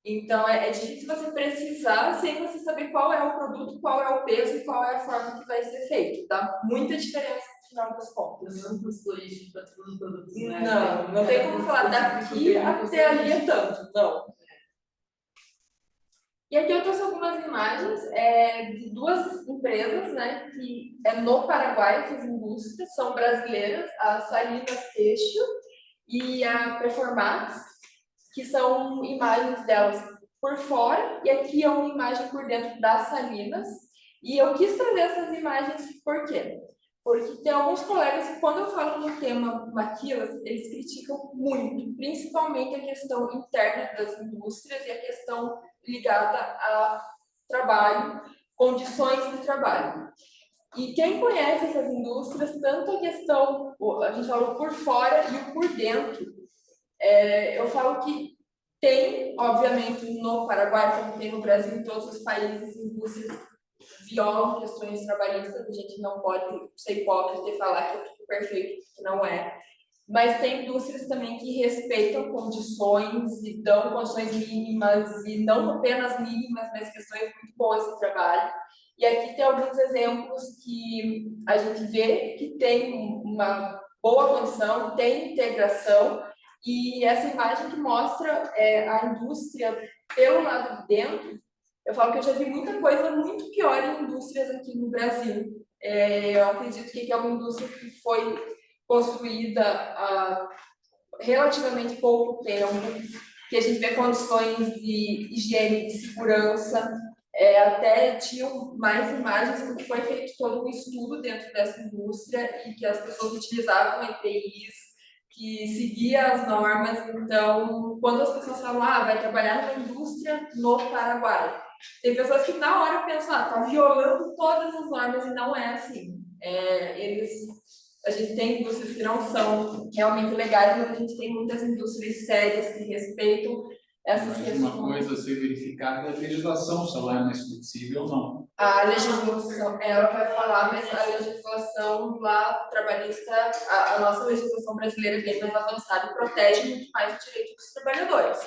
Então, é difícil você precisar sem você saber qual é o produto, qual é o peso e qual é a forma que vai ser feito. Dá muita diferença no final das contas. Não custo logístico para todos os produtos, né? Não tem como falar daqui até ali é tanto, não. E aqui eu trouxe algumas imagens de duas empresas, né, que no Paraguai, essas indústrias são brasileiras, a Salinas Têxtil e a Performax, que são imagens delas por fora, e aqui é uma imagem por dentro das Salinas. E eu quis trazer essas imagens por quê? Porque tem alguns colegas que, quando eu falo no tema maquilas, eles criticam muito, principalmente a questão interna das indústrias e a questão ligada a trabalho, condições de trabalho. E quem conhece essas indústrias, tanto a questão, a gente fala por fora e o por dentro, eu falo que tem, obviamente, no Paraguai, como tem no Brasil, em todos os países, indústrias violam questões trabalhistas, a gente não pode ser hipócrita e falar que é tudo perfeito, que não é. Mas tem indústrias também que respeitam condições e dão condições mínimas, e não apenas mínimas, mas questões muito boas de trabalho. E aqui tem alguns exemplos que a gente vê que tem uma boa condição, tem integração, e essa imagem que mostra a indústria pelo lado de dentro. Eu falo que eu já vi muita coisa muito pior em indústrias aqui no Brasil. Eu acredito que é uma indústria que foi construída há relativamente pouco tempo, que a gente vê condições de higiene, de segurança, até tinham mais imagens, porque foi feito todo um estudo dentro dessa indústria e que as pessoas utilizavam EPIs, que seguia as normas. Então, quando as pessoas falam, vai trabalhar numa indústria no Paraguai, tem pessoas que na hora pensam, tá violando todas as normas, e não é assim. A gente tem indústrias que não são realmente legais, mas a gente tem muitas indústrias sérias que respeitam essas Mas questões. uma coisa a ser verificada é a legislação, se ela é mais flexível ou não. A legislação, ela vai falar, mas a legislação lá trabalhista, a nossa legislação brasileira é bem mais avançada e protege muito mais o direito dos trabalhadores.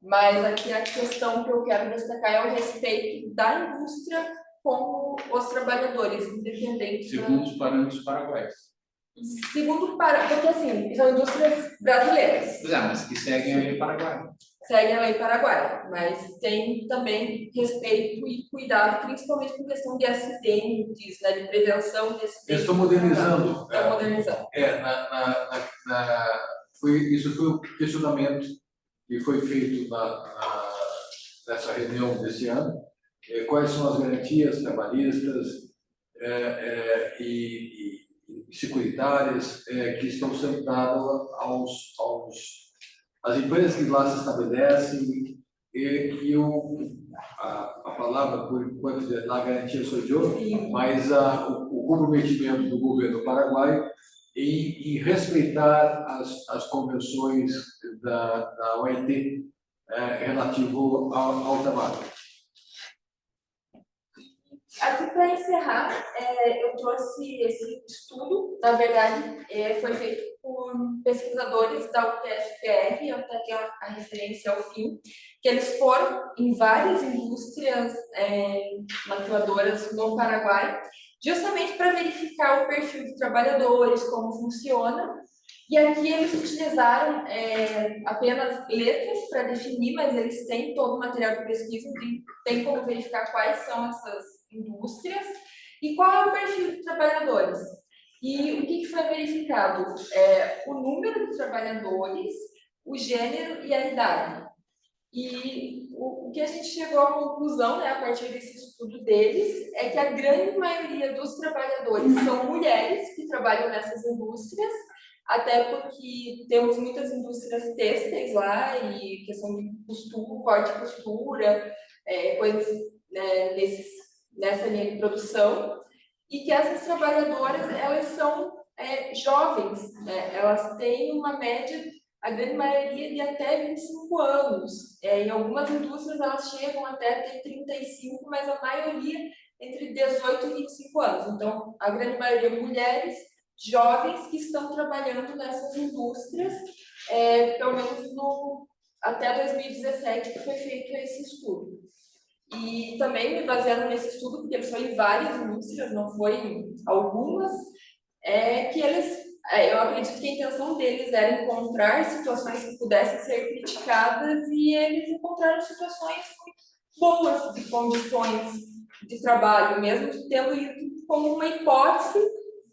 Mas aqui a questão que eu quero destacar é o respeito da indústria com os trabalhadores, independente Segundo os parâmetros paraguaios. porque assim, são indústrias brasileiras. Mas que seguem a lei paraguaia. Segue a lei paraguaia, mas tem também respeito e cuidado, principalmente com questão de acidentes, né, de prevenção de acidentes. Eles estão modernizando. Estão modernizando. Isso foi o questionamento que foi feito nessa reunião desse ano. Quais são as garantias trabalhistas e securitárias que estão sendo dadas às empresas que lá se estabelecem a palavra, por enquanto, a garantia sou eu, mas o comprometimento do governo paraguaio em respeitar as convenções da OIT relativo ao trabalho. Aqui, para encerrar, eu trouxe esse estudo, na verdade, foi feito por pesquisadores da UTFPR, eu até tenho a referência ao fim, que eles foram em várias indústrias maquiladoras no Paraguai, justamente para verificar o perfil de trabalhadores, como funciona. E aqui eles utilizaram apenas letras para definir, mas eles têm todo o material de pesquisa, tem como verificar quais são essas indústrias e qual é o perfil de trabalhadores. E o que foi verificado? O número de trabalhadores, o gênero e a idade. E o que a gente chegou à conclusão, né, a partir desse estudo deles, é que a grande maioria dos trabalhadores são mulheres que trabalham nessas indústrias, até porque temos muitas indústrias têxteis lá e questão de costura, corte e costura, coisas nessa linha de produção, e que essas trabalhadoras, elas são jovens, né? Elas têm uma média, a grande maioria, de até 25 anos. Em algumas indústrias, elas chegam até ter 35, mas a maioria entre 18 e 25 anos. Então, a grande maioria mulheres, jovens que estão trabalhando nessas indústrias, pelo menos até 2017, que foi feito esse estudo. E também me baseando nesse estudo, porque eles foram em várias indústrias, não foi em algumas, eu acredito que a intenção deles era encontrar situações que pudessem ser criticadas e eles encontraram situações boas de condições de trabalho, mesmo tendo ido como uma hipótese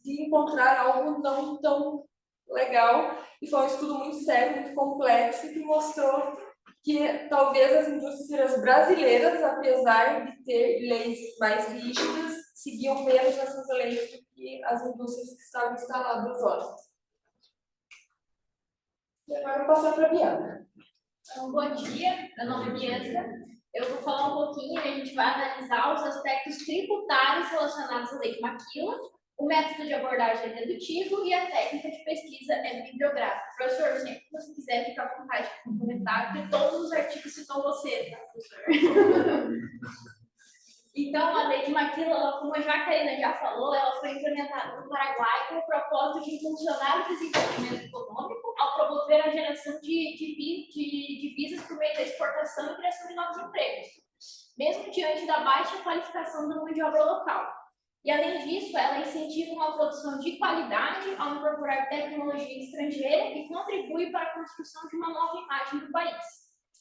de encontrar algo não tão legal. E foi um estudo muito sério, muito complexo, que mostrou que talvez as indústrias brasileiras, apesar de ter leis mais rígidas, seguiam menos essas leis do que as indústrias que estavam instaladas lá. E agora eu vou passar para a Bianca. Então, bom dia, meu nome é Bianca. Eu vou falar um pouquinho, a gente vai analisar os aspectos tributários relacionados à Lei de Maquila, o método de abordagem dedutivo e a técnica de pesquisa bibliográfica. Professor, sempre que você quiser, fica à vontade de complementar, porque todos os artigos citam você, tá, professor? Então, a Lei de Maquila, como a Jacarina já falou, ela foi implementada no Paraguai com o propósito de impulsionar o desenvolvimento econômico ao promover a geração de divisas por meio da exportação e criação de novos empregos, mesmo diante da baixa qualificação da mão de obra local. E, além disso, ela incentiva uma produção de qualidade ao incorporar tecnologia estrangeira e contribui para a construção de uma nova imagem do país.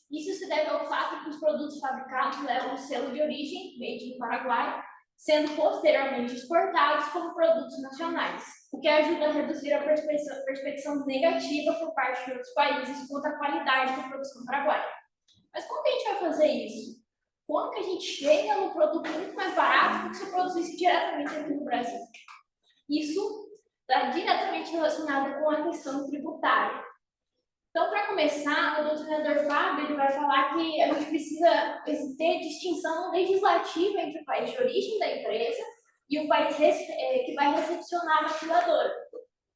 Isso se deve ao fato que os produtos fabricados levam o selo de origem, made in Paraguai, sendo posteriormente exportados como produtos nacionais, o que ajuda a reduzir a perspectiva negativa por parte de outros países quanto à qualidade da produção paraguaia. Mas como que a gente vai fazer isso? Quando que a gente chega no produto muito mais barato do que se eu produzisse diretamente aqui no Brasil? Isso está diretamente relacionado com a questão tributária. Então, para começar, o doutrinador Fábio ele vai falar que a gente precisa ter distinção legislativa entre o país de origem da empresa e o país que vai recepcionar a maquiladora,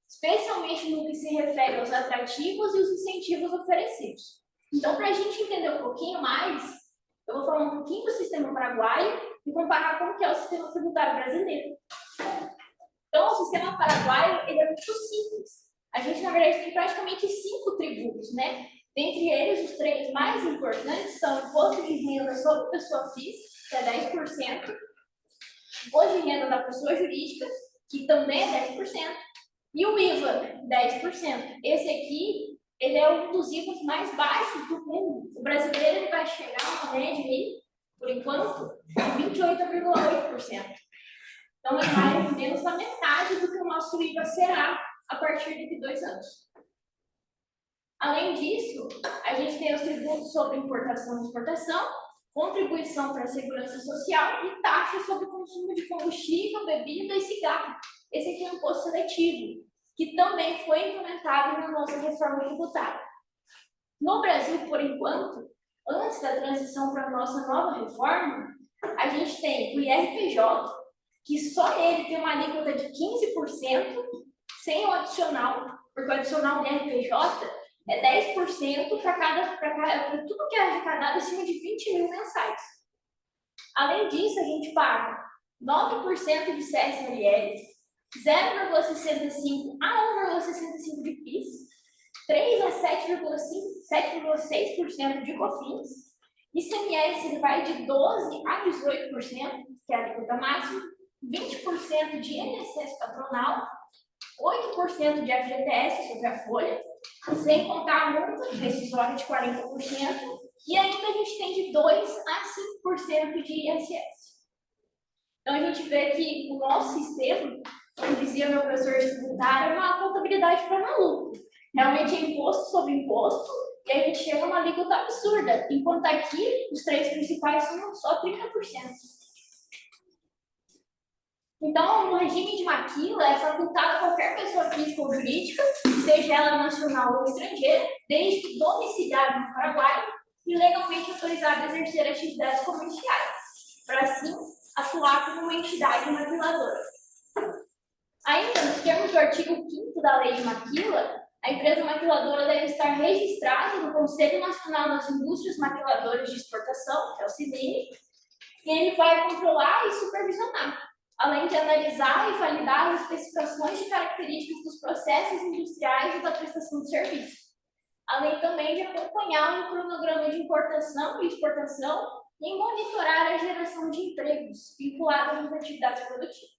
especialmente no que se refere aos atrativos e os incentivos oferecidos. Então, para a gente entender um pouquinho mais, eu vou falar um pouquinho do sistema paraguaio e comparar como que é o sistema tributário brasileiro. Então, o sistema paraguaio ele é muito simples. A gente, na verdade, tem praticamente 5 tributos, né? Dentre eles, os 3 mais importantes são o imposto de renda sobre pessoa física, que é 10%, imposto de renda da pessoa jurídica, que também é 10%, e o IVA, 10%. Esse aqui, ele é um dos IVAs mais baixos do mundo. O brasileiro ele vai chegar a uma média aí, por enquanto, de 28,8%. Então, é mais ou menos a metade do que o nosso IVA será a partir de 2 anos. Além disso, a gente tem os tributos sobre importação e exportação, contribuição para a segurança social e taxa sobre o consumo de combustível, bebida e cigarro. Esse aqui é um imposto seletivo, que também foi implementado na nossa reforma tributária. No Brasil, por enquanto, antes da transição para a nossa nova reforma, a gente tem o IRPJ, que só ele tem uma alíquota de 15%, sem o adicional, porque o adicional do IRPJ é 10% para tudo que é arrecadado acima de 20 mil mensais. Além disso, a gente paga 9% de CSLL, 0,65% a 1,65% de PIS, 3% a 7,6% de COFINS, ICMS ele vai de 12% a 18%, que é a alíquota máxima, 20% de INSS patronal, 8% de FGTS sobre a folha, sem contar a multa rescisória de 40%, e ainda a gente tem de 2% a 5% de ISS. Então, a gente vê que o nosso sistema, como dizia meu professor tributário, é uma contabilidade para maluco. Realmente é imposto sobre imposto, e aí a gente chega a uma alíquota absurda, enquanto aqui os 3 principais são só 30%. Então, no regime de maquila, é facultado a qualquer pessoa física ou jurídica, seja ela nacional ou estrangeira, desde que domiciliada no Paraguai e legalmente autorizada a exercer atividades comerciais, para assim atuar como uma entidade maquiladora. Ainda, nos termos do artigo 5º da Lei de Maquila, a empresa maquiladora deve estar registrada no Conselho Nacional das Indústrias Maquiladoras de Exportação, que é o CINIE, e ele vai controlar e supervisionar, além de analisar e validar as especificações e características dos processos industriais e da prestação de serviço, além também de acompanhar o cronograma de importação e exportação e monitorar a geração de empregos vinculados às atividades produtivas.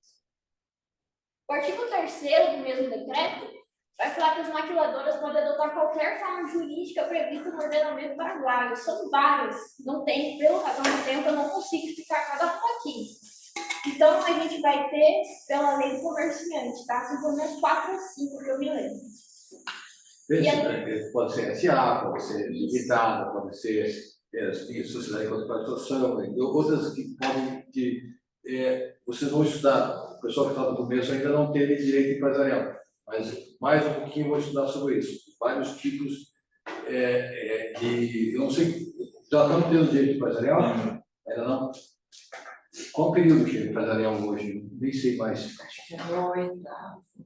O artigo 3º do mesmo decreto vai falar que as maquiladoras podem adotar qualquer forma jurídica prevista no ordenamento paraguaio. São várias, não tem, pelo razão do tempo, eu não consigo explicar cada uma aqui. Então, a gente vai ter, pela lei do comerciante, tá? São pelo menos 4 ou 5 que eu me lembro. Pode ser SA, pode ser limitada, pode ser sociedade de participação, e outras que podem, vocês vão estudar, o pessoal que está no começo ainda não teve direito empresarial, mas mais um pouquinho vou estudar sobre isso, vários tipos eu não sei, já estamos tendo direito empresarial? Ainda não? Qual o período que é empresarial hoje? Nem sei mais. Acho que é no 8º.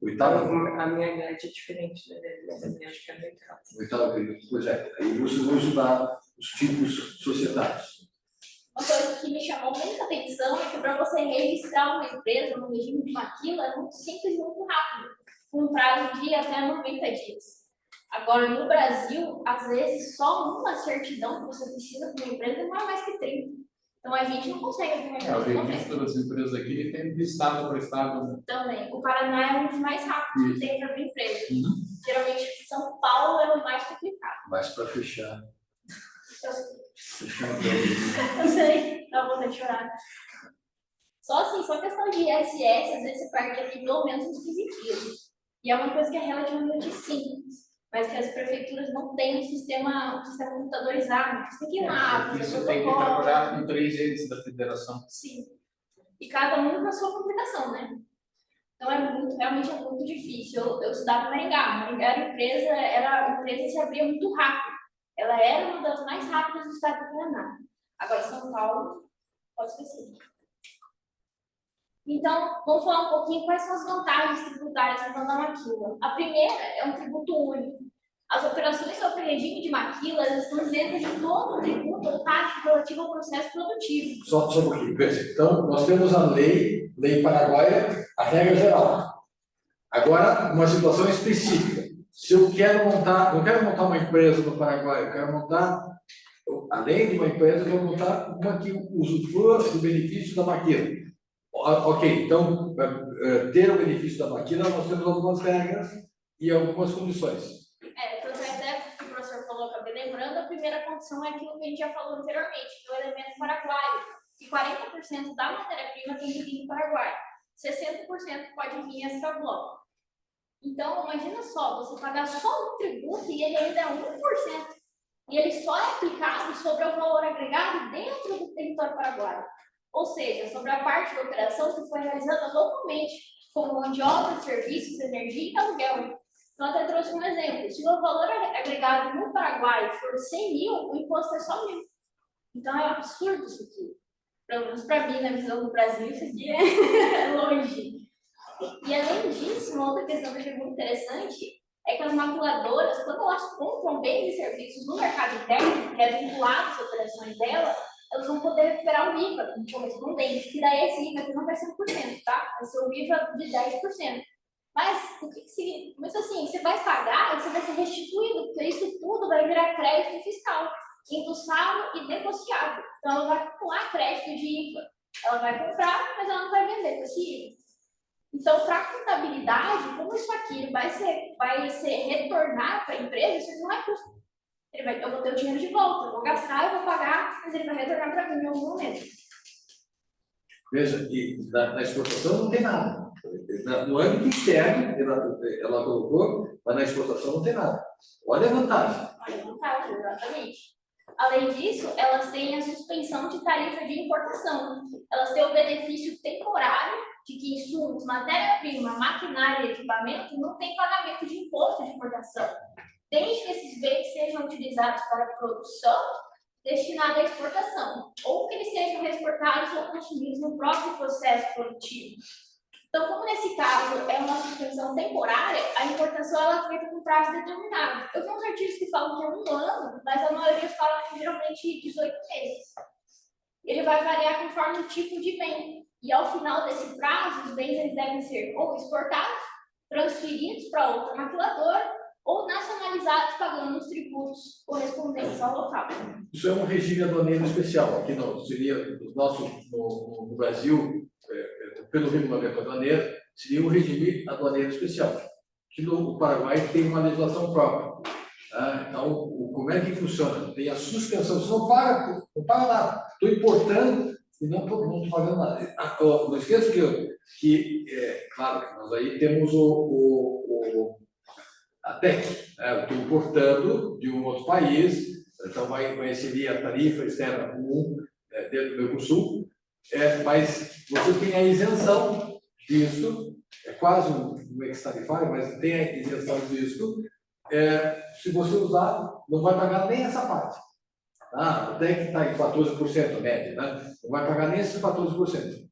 8º? A minha grade é diferente da dele, mas a minha acho que é no 8º. 8º período. Pois é, aí vocês vão estudar os tipos societários. Uma coisa que me chamou muita atenção é que para você registrar uma empresa no regime de maquila é muito simples e muito rápido, com um prazo de até 90 dias. Agora, no Brasil, às vezes, só uma certidão que você precisa para uma empresa demora mais que 30. Então, a gente não consegue abrir uma empresa. O registro das empresas aqui tem de estado para estado. Também. O Paraná é um dos mais rápidos que tem para abrir empresa. Geralmente, São Paulo é o mais complicado. Mas para fechar. Eu sei, dá vontade de chorar. Só assim, só questão de ISS, às vezes você perde aqui pelo menos uns 15 dias. E é uma coisa que é relativamente simples, mas que as prefeituras não têm um sistema computadorizado. Você tem que ir lá, fazer Você tem que protocolo. trabalhar com 3 entes da federação. Sim. E cada um com a sua complicação, né? Então realmente é muito difícil. Eu estudava em Maringá. Maringá era uma empresa que se abria muito rápido. Ela era uma das mais rápidas do estado do Paraná. Agora, São Paulo, pode esquecer. Então, vamos falar um pouquinho quais são as vantagens tributárias que vão dar maquila. A primeira é um tributo único. As operações sob regime de maquila elas estão isentas de todo o tributo ou taxa relativa ao processo produtivo. Só um pouquinho, veja. Então, nós temos a lei paraguaia, a regra geral. Agora, uma situação específica. Se eu quero montar, não quero montar uma empresa no Paraguai, eu quero montar, além de uma empresa, eu quero montar uma que usufrua do benefício da maquila. Ok, então, ter o benefício da maquila, nós temos algumas regras e algumas condições. Até que o professor falou, acabei lembrando, a primeira condição é aquilo que a gente já falou anteriormente, que é o elemento paraguaio, que 40% da matéria-prima tem que vir do Paraguai, 60% pode vir extra bloco. Então, imagina só, você pagar só um tributo e ele ainda é 1%, e ele só é aplicado sobre o valor agregado dentro do território paraguaio, ou seja, sobre a parte da operação que foi realizada localmente, como mão de obra, serviços, energia e aluguel. Então, até trouxe um exemplo. Se o valor agregado no Paraguai for 100 mil, o imposto é só 1.000. Então, é um absurdo isso aqui. Pelo menos para mim, na visão do Brasil, isso aqui é longe. E, além disso, uma outra questão que eu achei muito interessante é que as maquiladoras, quando elas compram bens e serviços no mercado interno, que é vinculado às operações dela, elas vão poder recuperar o IVA correspondente, que daí esse IVA aqui não vai ser 1%, tá? Vai ser o IVA de 10%. Mas o que significa? Mas assim, você vai pagar e você vai ser restituído, porque isso tudo vai virar crédito fiscal, endossado e negociado. Então, ela vai acumular crédito de IVA. Ela vai comprar, mas ela não vai vender com esse IVA. Então, para a contabilidade, como isso aqui vai ser retornar para a empresa, isso não é custo. Eu vou ter o dinheiro de volta, eu vou gastar, eu vou pagar, mas ele vai retornar para mim em algum momento. Veja, e na exportação não tem nada. No âmbito interno, ela colocou, mas na exportação não tem nada. Olha a vantagem. Olha a vantagem, exatamente. Além disso, elas têm a suspensão de tarifa de importação. Elas têm o benefício temporário de que insumos, matéria-prima, maquinária e equipamento não têm pagamento de imposto de importação, desde que esses bens sejam utilizados para produção destinada à exportação, ou que eles sejam exportados ou consumidos no próprio processo produtivo. Então, como nesse caso é uma suspensão temporária, a importação ela é feita com prazo determinado. Eu vi uns artigos que falam que é 1 ano, mas a maioria fala que geralmente 18 meses. Ele vai variar conforme o tipo de bem. E ao final desse prazo, os bens eles devem ser ou exportados, transferidos para outra maquiladora, ou nacionalizados pagando os tributos correspondentes ao local. Isso é um regime aduaneiro especial. Aqui não, seria no Brasil, pelo regulamento aduaneiro, seria um regime aduaneiro especial. Que no Paraguai tem uma legislação própria. Então, como é que funciona? Tem a suspensão, você não paga nada. Estou importando e não estou pagando nada. Não esqueça claro, que nós aí temos a TEC. Eu estou importando de um outro país, então vai receber a tarifa externa comum dentro do Mercosul, mas você tem a isenção disso, é quase um ex-tarifário, mas tem a isenção disso. Se você usar, não vai pagar nem essa parte. Até que está em 14% a média, né? Não vai pagar nem esses 14%.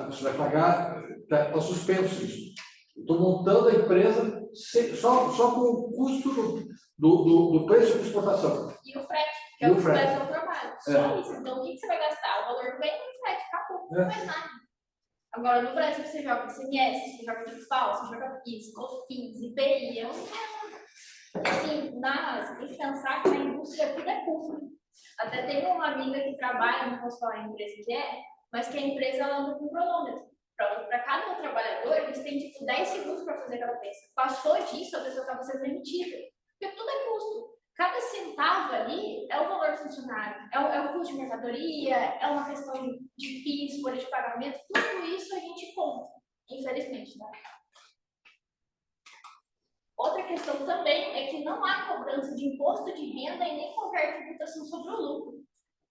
Você vai pagar, está suspenso isso. Estou montando a empresa só com o custo do preço de exportação. E o frete, que é o frete ao trabalho. Só isso. Então, o que você vai gastar? O valor do bem no frete, acabou, não mais nada. Agora, no Brasil, você joga ICMS, você joga de FAO, você joga PIS, COFINS, IPI, assim, você tem que pensar que na indústria tudo é custo. Até tem uma amiga que trabalha, não posso falar a empresa que é, mas que a empresa ela anda com cronômetro. Para cada trabalhador, eles têm tipo 10 segundos para fazer aquela peça. Passou disso, a pessoa estava sendo demitida. Porque tudo é custo. Cada centavo ali é o valor do funcionário, é o custo de mercadoria, é uma questão de PIS, folha de pagamento, tudo isso a gente conta, infelizmente, né? Outra questão também é que não há cobrança de imposto de renda e nem qualquer tributação sobre o lucro,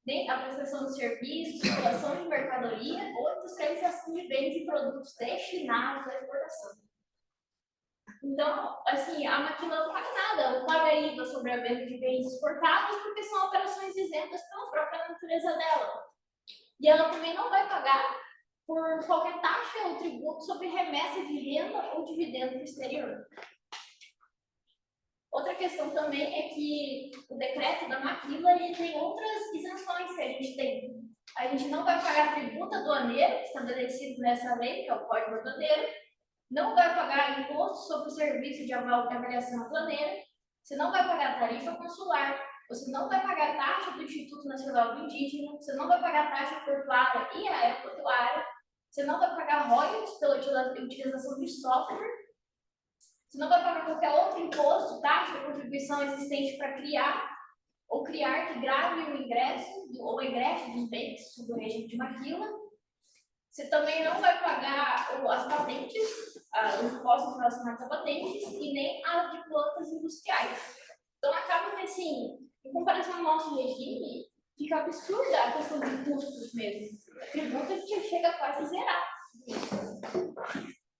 nem a prestação de serviços, circulação de mercadoria ou industrialização de bens e produtos destinados à exportação. Então, assim, a maquila não paga nada, não paga IVA sobre a venda de bens exportados porque são operações isentas pela própria natureza dela. E ela também não vai pagar por qualquer taxa ou tributo sobre remessa de renda ou dividendo do exterior. Outra questão também é que o decreto da maquila ele tem outras isenções que a gente tem. A gente não vai pagar tributo aduaneiro, estabelecido nessa lei, que é o Código Aduaneiro, não vai pagar imposto sobre o serviço de avaliação aduaneira, você não vai pagar tarifa consular, você não vai pagar taxa do Instituto Nacional do Indígena, você não vai pagar taxa portuária e aeroportuária, você não vai pagar royalties pela utilização de software, você não vai pagar qualquer outro imposto, taxa, contribuição existente para criar que grave o ingresso ou ingresso dos bens sob o regime de maquila. Você também não vai pagar as patentes, os impostos relacionados a patentes e nem as de plantas industriais. Então, acaba que, assim, em comparação ao nosso regime, fica absurda a questão de custos mesmo. A tributo a gente chega quase a zerar.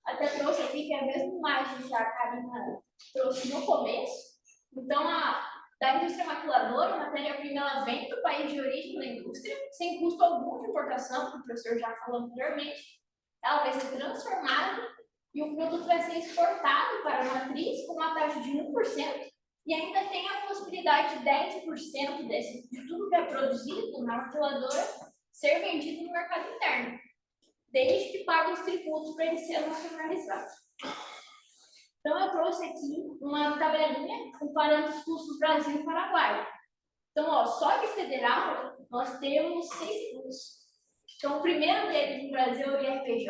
Até trouxe aqui que é a mesma imagem que a Karina trouxe no começo. Então, da indústria maquiladora, a matéria-prima ela vem do país de origem da indústria, sem custo algum de importação, como o professor já falou anteriormente. Ela vai ser transformada e o produto vai ser exportado para a matriz com uma taxa de 1%, e ainda tem a possibilidade de 10% de tudo que é produzido na maquiladora ser vendido no mercado interno, desde que pague os tributos para ele ser nacionalizado. Então, eu trouxe aqui uma tabelinha comparando os custos Brasil e Paraguai. Então, ó, só de federal, nós temos 6 custos. Então, o primeiro deles no Brasil é o IRPJ,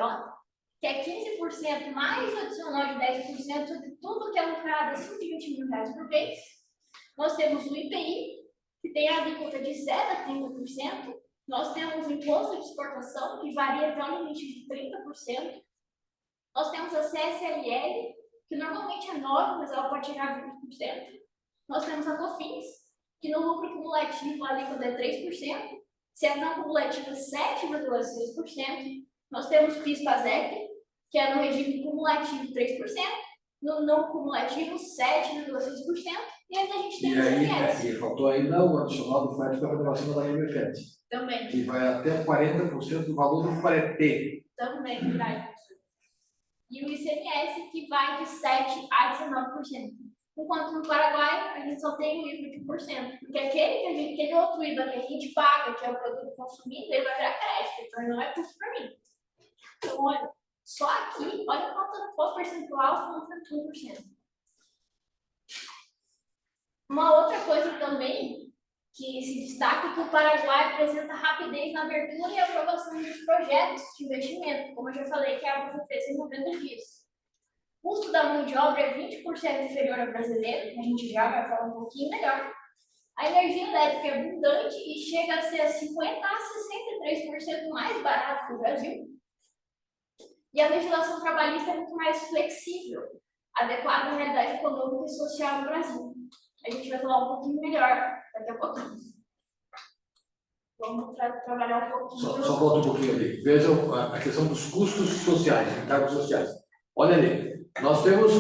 que é 15% mais o adicional de 10% de tudo que é lucrado acima de 20 mil reais por mês. Nós temos o IPI, que tem a alíquota de 0% a 30%. Nós temos o imposto de exportação, que varia até um limite de 30%. Nós temos a CSLL, que normalmente é 9%, mas ela pode chegar a 20%. Nós temos a COFINS, que no lucro cumulativo a alíquota é 3%, se é não cumulativo 7,6%. Nós temos o PIS/PASEP, que é no regime cumulativo 3%, no não cumulativo 7,6%, e ainda a gente tem o ICMS. E faltou ainda o adicional do frete para a renovação da linha mercante, Também. que vai até 40% do valor do frete. Também vai. E o ICMS, que vai de 7% a 19%. Enquanto no Paraguai, a gente só tem o IVA de 1%. Porque aquele outro IVA que a gente paga, que é o produto consumido, ele vai virar crédito, então ele não é custo para mim. Então, olha, só aqui, olha qual percentual contra 1%. Uma outra coisa também que se destaca é que o Paraguai apresenta rapidez na abertura e aprovação dos projetos de investimento, como eu já falei, que é algo que fez em 90 dias. O custo da mão de obra é 20% inferior ao brasileiro, a gente já vai falar um pouquinho melhor. A energia elétrica é abundante e chega a ser 50% a 63% mais barato que o Brasil. E a legislação trabalhista é muito mais flexível, adequada à realidade econômica e social do Brasil. A gente vai falar um pouquinho melhor daqui a pouquinho. Vamos trabalhar um pouquinho. Só volta um pouquinho ali. Vejam a questão dos custos sociais, encargos sociais. Olha ali, nós temos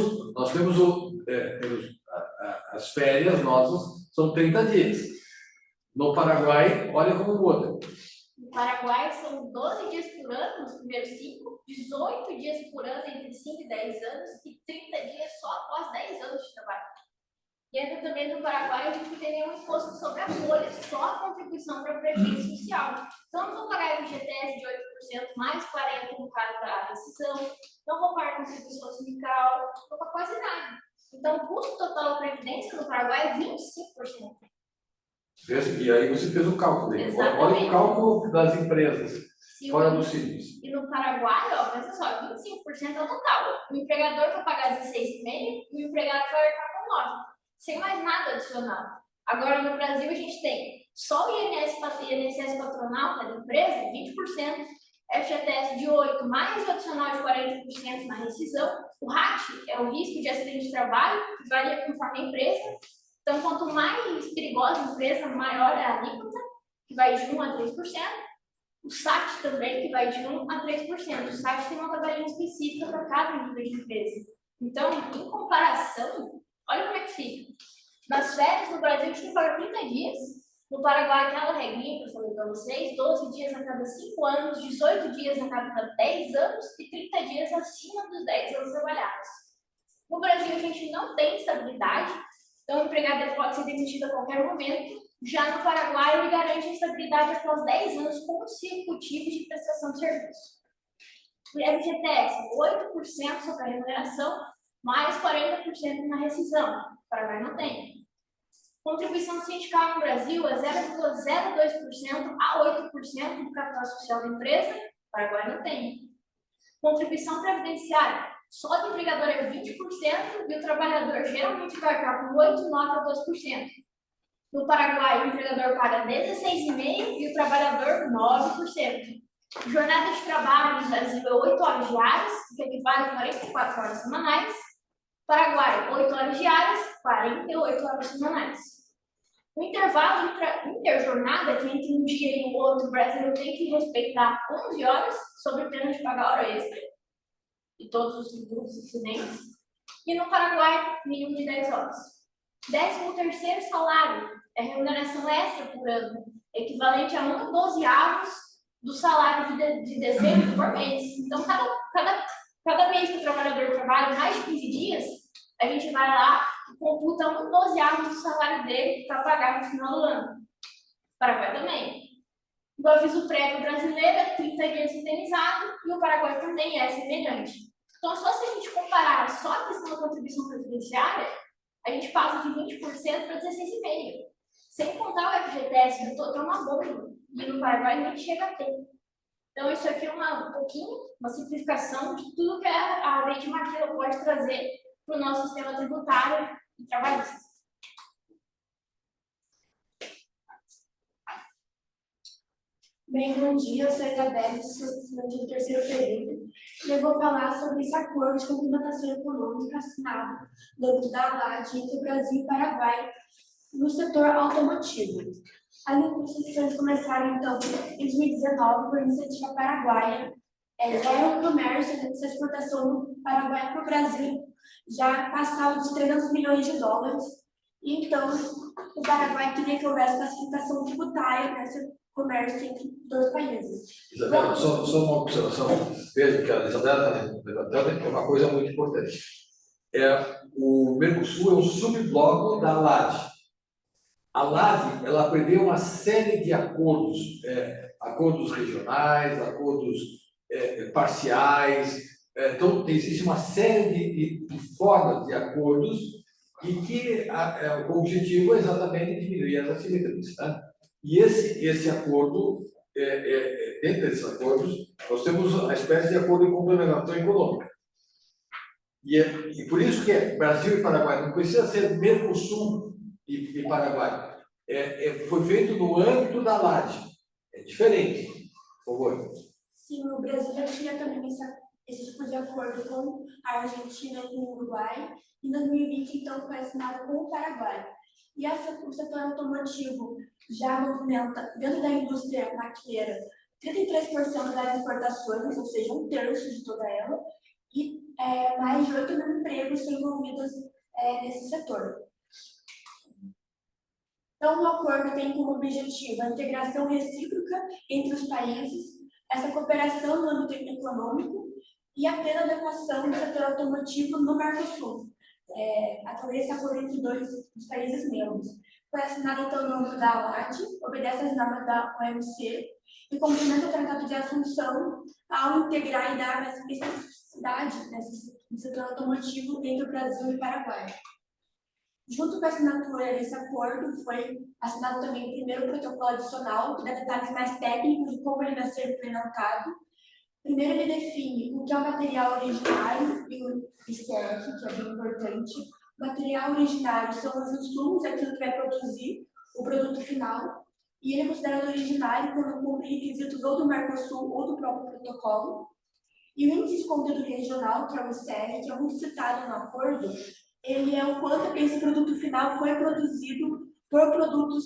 as férias nossas, são 30 dias. No Paraguai, olha como muda. No Paraguai, são 12 dias por ano, nos primeiros 5, 18 dias por ano entre 5 e 10 anos, e 30 dias só após 10 anos de trabalho. E ainda também no Paraguai, a gente não tem nenhum imposto sobre a folha, só a contribuição para a Previdência Social. Então, não vou pagar FGTS de 8%, mais 40% no caso da rescisão, não vou pagar contribuição sindical, não vou pagar quase nada. Então, o custo total da Previdência no Paraguai é 25%. E aí você fez o cálculo. Exatamente. Olha o cálculo das empresas fora dos cílios. E no Paraguai, ó, pensa só, 25% é o total. O empregador vai pagar 16,5% e o empregado vai arcar com 9%. Sem mais nada adicional. Agora, no Brasil, a gente tem só o INSS patronal da empresa, 20%, FGTS de 8%, mais o adicional de 40% na rescisão. O RAT é o risco de acidente de trabalho, que varia conforme a empresa. Então, quanto mais perigosa a empresa, maior é a alíquota, que vai de 1% a 3%. O SAT também, que vai de 1% a 3%. O SAT tem uma tabelinha específica para cada nível de empresa. Então, em comparação, olha como é que fica. Nas férias, no Brasil, a gente tem que pagar 30 dias. No Paraguai, aquela regrinha que eu falei para vocês, 12 dias a cada 5 anos, 18 dias a cada 10 anos e 30 dias acima dos 10 anos trabalhados. No Brasil, a gente não tem estabilidade. Então, o empregado ele pode ser demitido a qualquer momento. Já no Paraguai, ele garante a estabilidade após 10 anos consecutivos de prestação de serviço. O FGTS, 8% sobre a remuneração, mais 40% na rescisão. O Paraguai não tem. Contribuição sindical no Brasil é 0,02% a 8% do capital social da empresa. O Paraguai não tem. Contribuição previdenciária, só do empregador é 20% e o trabalhador geralmente vai arcar com 8, 9 a 12%. No Paraguai, o empregador paga 16,5% e o trabalhador 9%. Jornada de trabalho no Brasil é 8 horas diárias, que equivale a 44 horas semanais. Paraguai, 8 horas diárias, 48 horas semanais. O intervalo interjornada, que entre um dia e o outro, o brasileiro tem que respeitar 11 horas, sob pena de pagar hora extra, e todos os tributos incidentes. E no Paraguai, mínimo de 10 horas. 13º salário é remuneração extra por ano, equivalente a 1/12 do salário de dezembro por mês. Então, cada mês que o trabalhador trabalha mais de 15 dias, a gente vai lá e computa 1/12 do salário dele para pagar no final do ano. Paraguai também. O aviso prévio brasileiro é 30 dias indenizado e o Paraguai também é semelhante. Então, só se a gente comparar só a questão da contribuição previdenciária, a gente passa de 20% para 16,5%. Sem contar o FGTS, que é uma bomba, e no Paraguai nem chega a ter. Então, isso aqui é uma simplificação de tudo que a lei de Maquila pode trazer para o nosso sistema tributário e trabalhista. Bem, bom dia, eu sou a Isabelle, sou estudante do terceiro período, e eu vou falar sobre esse acordo de complementação econômica assinado no âmbito da ALAD entre o Brasil e o Paraguai no setor automotivo. As negociações começaram, então, em 2019, por iniciativa paraguaia. Já era um comércio, essa exportação do Paraguai para o Brasil já passava dos 300 milhões de dólares. E, então, o Paraguai queria que houvesse facilitação tributária nesse comércio entre os dois países. Isabela, só uma observação. Veja que a Isabela está levantando, é uma coisa muito importante. O Mercosul é um subbloco da ALAD. A ALAD, ela prevê uma série de acordos, acordos regionais, acordos parciais. Então, existe uma série de formas de acordos e que o objetivo é exatamente diminuir as assimetrias. Tá? E esse acordo, dentro desses acordos, nós temos a espécie de acordo de complementação econômica. E por isso que Brasil e Paraguai não precisa ser Mercosul e Paraguai. Foi feito no âmbito da ALAD. É diferente. Por favor. Sim, o Brasil já tinha também esse tipo de acordo com a Argentina e com o Uruguai. Em 2020, então, foi assinado com o Paraguai. E o setor automotivo já movimenta, dentro da indústria maquineira, 33% das exportações, ou seja, 1/3 de toda ela, e mais de 8 mil empregos são envolvidos nesse setor. Então, o acordo tem como objetivo a integração recíproca entre os países, essa cooperação no âmbito econômico e a plena adequação do setor automotivo no Mercosul, através desse acordo entre os países membros. Foi assinado, então, no âmbito da ALAD, obedece às normas da OMC e complementa o Tratado de Assunção ao integrar e dar mais especificidade no setor automotivo entre o Brasil e o Paraguai. Junto com a assinatura desse acordo, foi assinado também o primeiro protocolo adicional, que dá detalhes mais técnicos de como ele vai ser implementado. Primeiro, ele define o que é o material originário e o ICEC, que é bem importante. O material originário são os insumos, aquilo que vai produzir o produto final, e ele é considerado originário quando cumpre requisitos ou do Mercosul ou do próprio protocolo. E o índice de conteúdo regional, que é o ICEC, que é muito citado no acordo, ele é o quanto esse produto final foi produzido por produtos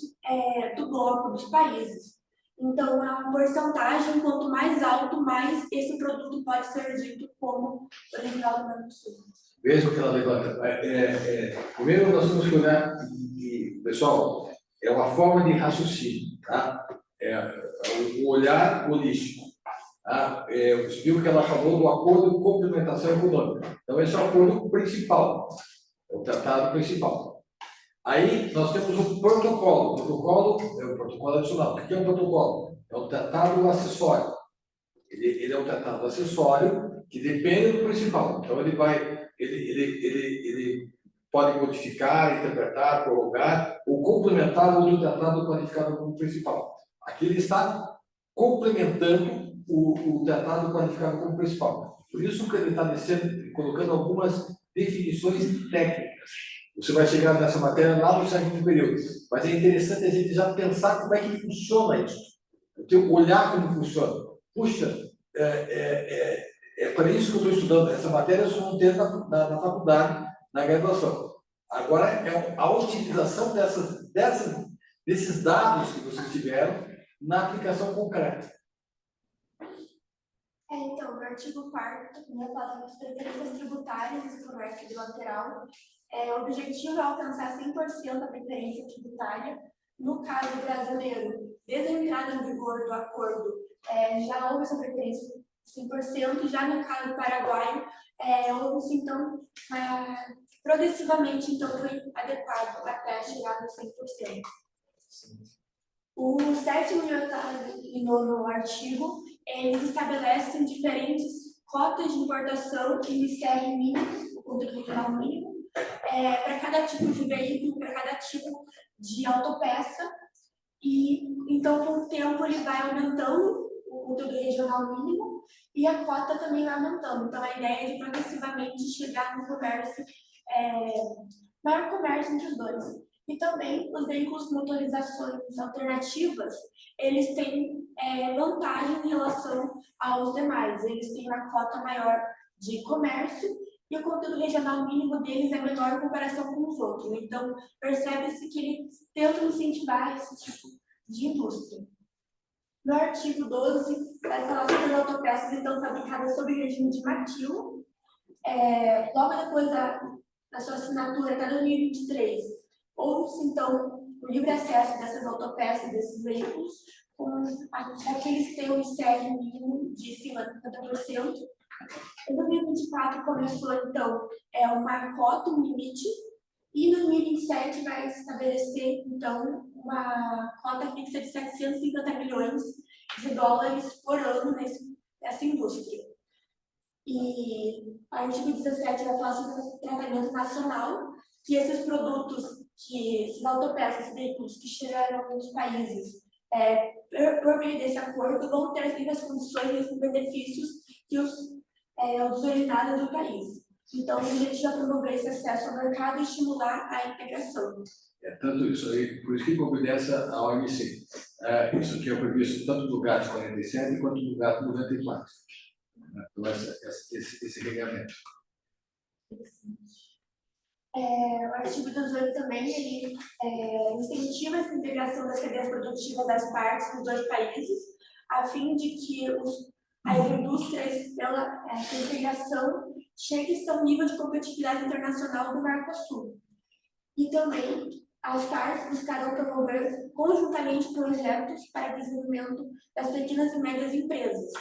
do bloco, dos países. Então, é uma porcentagem, quanto mais alto, mais esse produto pode ser dito como original do Mercosul. Veja o que ela levanta. Primeiro, nós temos que olhar, pessoal, é uma forma de raciocínio, tá? O olhar holístico. Tá? Você viu que ela falou do acordo de complementação econômica. Então, esse é o acordo principal, é o tratado principal. Aí nós temos um protocolo. O protocolo é o protocolo adicional. O que é um protocolo? É um tratado acessório. Ele é um tratado acessório que depende do principal. Então ele pode modificar, interpretar, prorrogar ou complementar outro tratado qualificado como principal. Aqui ele está complementando o tratado qualificado como principal. Por isso que ele está colocando algumas definições técnicas. Você vai chegar nessa matéria lá no segundo período. Mas é interessante a gente já pensar como é que funciona isso. Olhar como funciona. Puxa, é para isso que eu estou estudando. Essa matéria eu só não tenho na faculdade, na graduação. Agora, é a utilização desses dados que vocês tiveram na aplicação concreta. Então, no artigo 4º, né, fala das preferências tributárias do comércio bilateral. O objetivo é alcançar 100% da preferência tributária. No caso brasileiro, desde a entrada em vigor do acordo, já houve essa preferência de 100%, já no caso paraguaio, houve, então, progressivamente, então, foi adequado até chegar no 100%. O 7º e 8º artigo, eles estabelecem diferentes cotas de importação e ICR mínimos, o conteúdo regional mínimo, para cada tipo de veículo, para cada tipo de autopeça. E, então, com o tempo, ele vai aumentando o conteúdo regional mínimo e a cota também vai aumentando. Então, a ideia é de progressivamente chegar no comércio, maior comércio entre os dois. E também os veículos com motorizações alternativas, eles têm vantagem em relação aos demais. Eles têm uma cota maior de comércio e o conteúdo regional mínimo deles é menor em comparação com os outros. Então, percebe-se que eles tentam incentivar esse tipo de indústria. No artigo 12, vai falar sobre as autopeças então fabricadas sob regime de maquila. Logo depois da sua assinatura, até 2023, houve, então, o livre acesso dessas autopeças, desses veículos, com aqueles que têm um ICR mínimo de cima de 50%. Em 2024 começou, então, uma cota, um limite, e em 2027 vai estabelecer, então, uma cota fixa de 750 milhões de dólares por ano nessa indústria. E o artigo 17 vai falar sobre o tratamento nacional, que esses produtos, esses autopeças, esses veículos que chegaram a alguns países, por meio desse acordo, vão ter as mesmas condições e benefícios que os originários do país. Então, a gente vai promover esse acesso ao mercado e estimular a integração. Tanto isso aí, por isso que obedece à OMC. Isso aqui é previsto tanto no GAT 47 quanto no GAT 94. Então, esse regulamento. O artigo 18 também, ele incentiva essa integração das cadeias produtivas das partes dos dois países, a fim de que as indústrias, essa integração, chegue a um nível de competitividade internacional do Mercosul. E também as partes buscaram promover conjuntamente projetos para desenvolvimento das pequenas e médias empresas,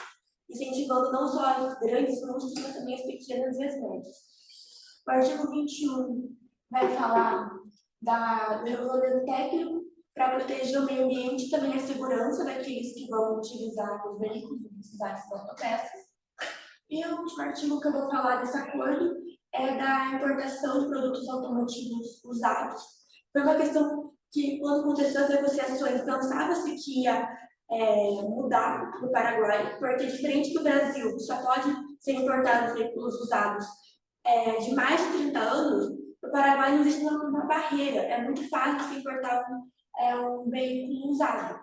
incentivando não só as grandes indústrias, mas também as pequenas e as médias. O artigo 21 vai falar do regulamento técnico para proteger o meio ambiente e também a segurança daqueles que vão utilizar os veículos e precisar de autopeças. E o último artigo que eu vou falar desse acordo é da importação de produtos automotivos usados. Foi uma questão que, quando aconteceu as negociações, pensava-se que ia mudar no Paraguai, porque diferente do Brasil, só pode ser importados veículos usados de mais de 30 anos, no Paraguai não existe uma barreira, é muito fácil se importar um veículo usado.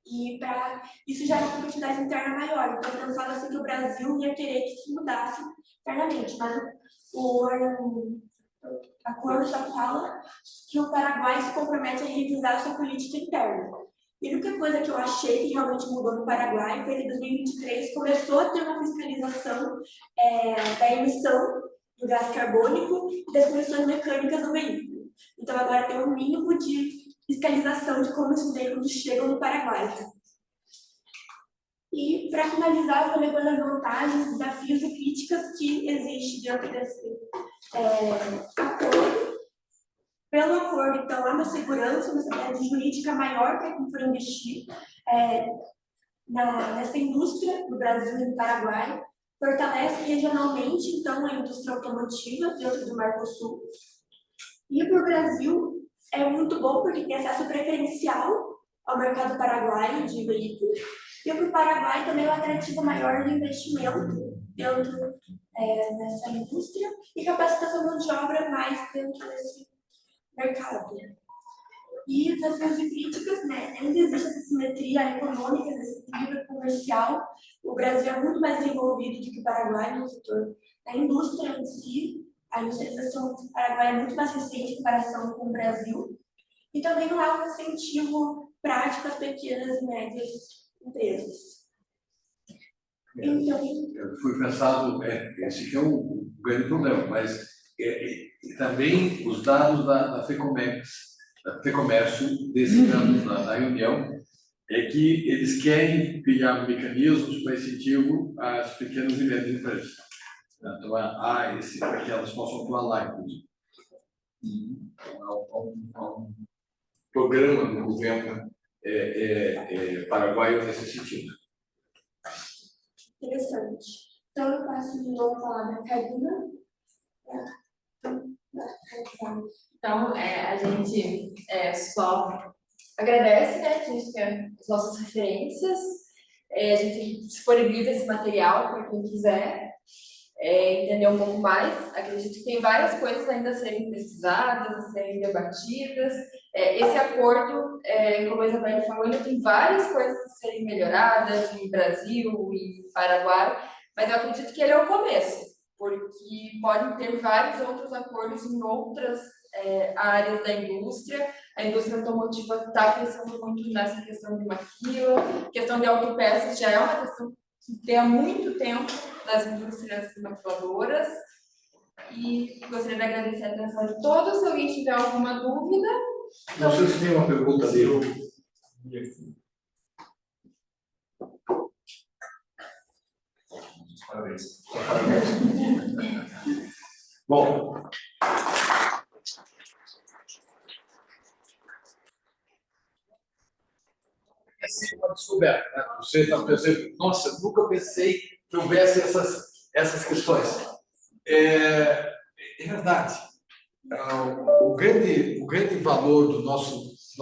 E isso já é uma competitividade interna maior, então pensava-se que o Brasil ia querer que isso mudasse internamente, mas o acordo só fala que o Paraguai se compromete a revisar a sua política interna. E a única coisa que eu achei que realmente mudou no Paraguai foi que em 2023 começou a ter uma fiscalização da emissão do gás carbônico e das condições mecânicas do veículo. Então agora tem um mínimo de fiscalização de como esses veículos chegam no Paraguai. E, para finalizar, eu vou levando as vantagens, desafios e críticas que existem dentro desse acordo. Pelo acordo, então, há uma segurança, uma estabilidade jurídica maior para quem for investir nessa indústria no Brasil e no Paraguai, fortalece regionalmente, então, a indústria automotiva dentro do Mercosul. E para o Brasil é muito bom porque tem acesso preferencial ao mercado paraguaio de veículos, e para o Paraguai também é um atrativo maior de investimento dentro nessa indústria e capacitação de obra mais dentro desse mercado. E desafios e críticas, né? Ainda existe essa simetria econômica, esse equilíbrio comercial. O Brasil é muito mais desenvolvido do que o Paraguai no setor da indústria em si. A industrialização do Paraguai é muito mais recente em comparação com o Brasil. E também não há um incentivo prático às pequenas e médias empresas. Então, Foi pensado, esse que é o grande problema, mas também os dados da FEComércio desse ano da reunião é que eles querem criar mecanismos para incentivo às pequenas e médias empresas. Então, para que elas possam atuar lá, inclusive. Há um programa do governo paraguaio nesse sentido. Interessante. Então, eu passo de novo a palavra à Karina. Então, a gente só agradece, né, que a gente tem as nossas referências, a gente disponibiliza esse material para quem quiser entender um pouco mais. Acredito que tem várias coisas ainda a serem pesquisadas, a serem debatidas. Esse acordo, como a Isabelle falou, ainda tem várias coisas a serem melhoradas no Brasil e no Paraguai, mas eu acredito que ele é o começo, porque podem ter vários outros acordos em outras áreas da indústria. A indústria automotiva está crescendo muito nessa questão de maquila, questão de autopeças já é uma questão que tem há muito tempo nas indústrias maquiladoras. E gostaria de agradecer a atenção de todos. Se alguém tiver alguma dúvida... Não sei se tem uma pergunta dele. Parabéns. Bom, é sempre uma descoberta, né? Você está pensando, nossa, nunca pensei que houvesse essas questões. É verdade. O grande valor dos nossos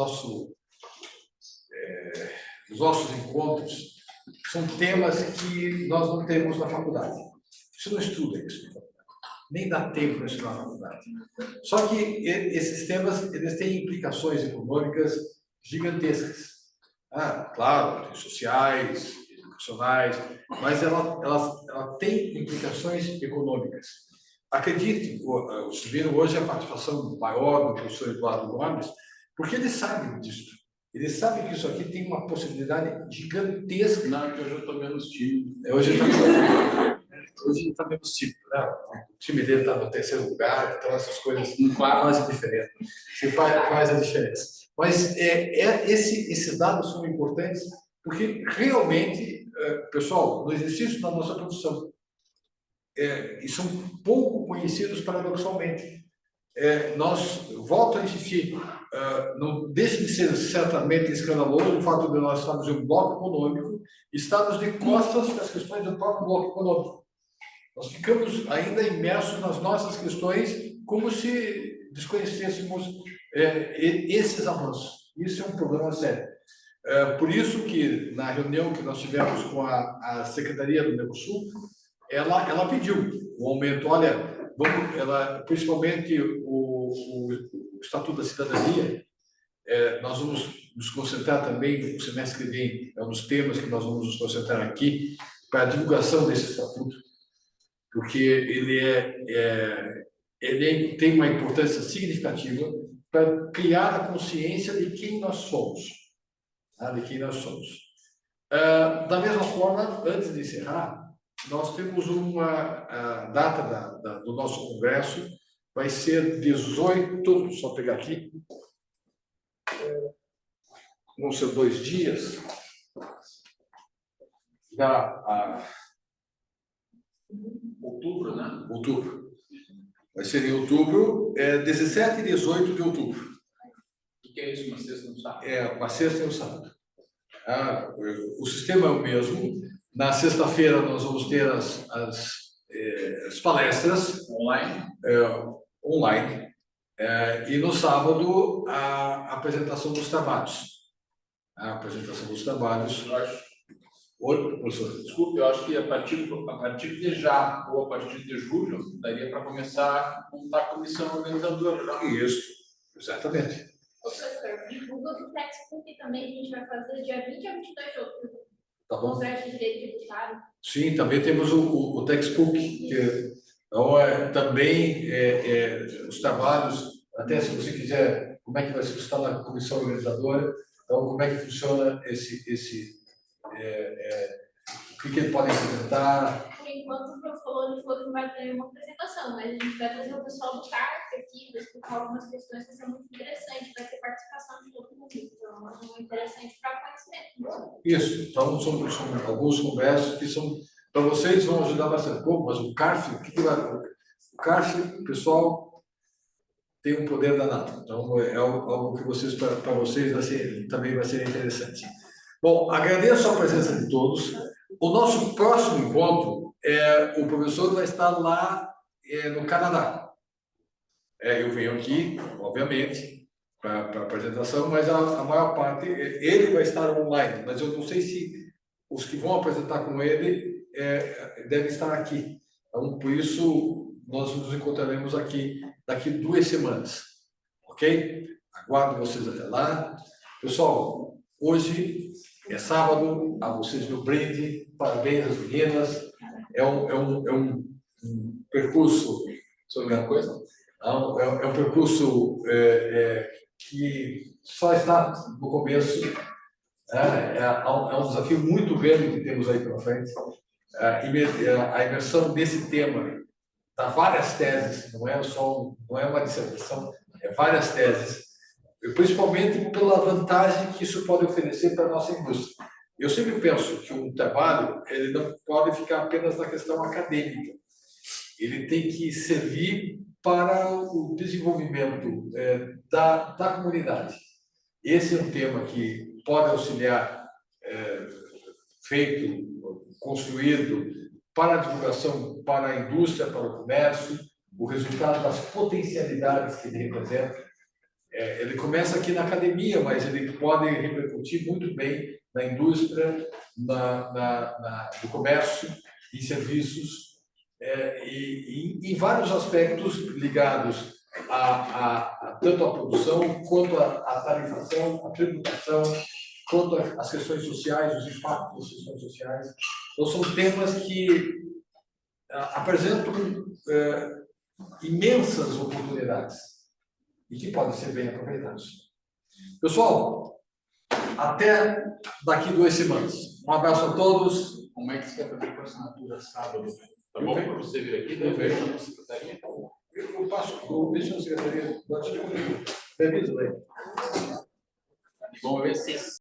encontros são temas que nós não temos na faculdade. Você não estuda isso, nem dá tempo para estudar na faculdade. Só que esses temas eles têm implicações econômicas gigantescas. Claro, sociais, educacionais, mas ela tem implicações econômicas. Acredite, vocês viram hoje a participação maior do professor Eduardo Gomes, porque ele sabe disso. Ele sabe que isso aqui tem uma possibilidade gigantesca. Não, que hoje eu estou menos tímido. Hoje ele está menos tímido, né? O time dele está no terceiro lugar, então essas coisas fazem diferença. Você faz a diferença. Mas esses dados são importantes porque realmente, pessoal, no exercício da nossa profissão, e são pouco conhecidos paradoxalmente. Nós, volto a insistir, não deixa de ser certamente escandaloso o fato de nós estarmos em um bloco econômico e estarmos de costas para as questões do próprio bloco econômico. Nós ficamos ainda imersos nas nossas questões como se desconhecêssemos esses avanços. Isso é um problema sério. Por isso que, na reunião que nós tivemos com a Secretaria do Mercosul, ela pediu o aumento, principalmente o Estatuto da Cidadania, nós vamos nos concentrar também, no semestre que vem, é um dos temas que nós vamos nos concentrar aqui, para a divulgação desse Estatuto, porque ele tem uma importância significativa para criar a consciência de quem nós somos. De quem nós somos. Da mesma forma, antes de encerrar, nós temos uma data do nosso congresso, vai ser 18, só pegar aqui, vão ser 2 dias, Outubro, né? Outubro. Vai ser em outubro, 17 e 18 de outubro. O que é isso, uma sexta no sábado? Uma sexta e um sábado. O sistema é o mesmo. Na sexta-feira nós vamos ter as palestras online. E no sábado a apresentação dos trabalhos. A apresentação dos trabalhos. Oi, professor. Desculpe, eu acho que a partir de já ou a partir de julho daria para começar a montar a comissão organizadora. Já. Isso, exatamente. Professor, divulga do textbook também, a gente vai fazer dia 20 a 22 de outubro. Tá bom? Conversa de direito tributário. Sim, também temos o textbook, que então, também os trabalhos, até se você quiser, como é que vai ser, você está na comissão organizadora, então como é que funciona o que eles podem apresentar. Por enquanto, o professor falou que não vai ter uma apresentação, mas a gente vai trazer o pessoal do CARF aqui, vai explicar algumas questões que são muito interessantes, vai ter participação de todo mundo, então é muito interessante para conhecimento. Isso, então são alguns congressos que são, para vocês vão ajudar bastante. Bom, mas o CARF, o que vai... O CARF, pessoal, tem um poder danado, então é algo que vocês, para vocês também vai ser interessante. Bom, agradeço a presença de todos. O nosso próximo encontro, o professor vai estar lá no Canadá. Eu venho aqui, obviamente, para a apresentação, mas a maior parte, ele vai estar online, mas eu não sei se os que vão apresentar com ele devem estar aqui. Então, por isso, nós nos encontraremos aqui daqui 2 semanas, ok? Aguardo vocês até lá. Pessoal, hoje é sábado, a vocês meu brinde, parabéns às meninas. É um percurso. Sobre uma coisa? É um percurso que só está no começo. É um desafio muito grande que temos aí pela frente. A imersão desse tema dá várias teses, não é uma dissertação, várias teses. Principalmente pela vantagem que isso pode oferecer para a nossa indústria. Eu sempre penso que um trabalho ele não pode ficar apenas na questão acadêmica. Ele tem que servir para o desenvolvimento da comunidade. Esse é um tema que pode auxiliar, construído para a divulgação, para a indústria, para o comércio, o resultado das potencialidades que ele representa. Ele começa aqui na academia, mas ele pode repercutir muito bem na indústria, no comércio, em serviços, e em vários aspectos ligados tanto à produção, quanto à tarifação, à tributação, quanto às questões sociais, os impactos das questões sociais. Então, são temas que apresentam imensas oportunidades e que podem ser bem aproveitados. Pessoal, até daqui 2 semanas. Um abraço a todos. Como é que você quer fazer com a assinatura sábado? Tá bom para você vir aqui? Eu vejo na secretaria? Eu deixo na secretaria. Te aviso aí. Bom, ver se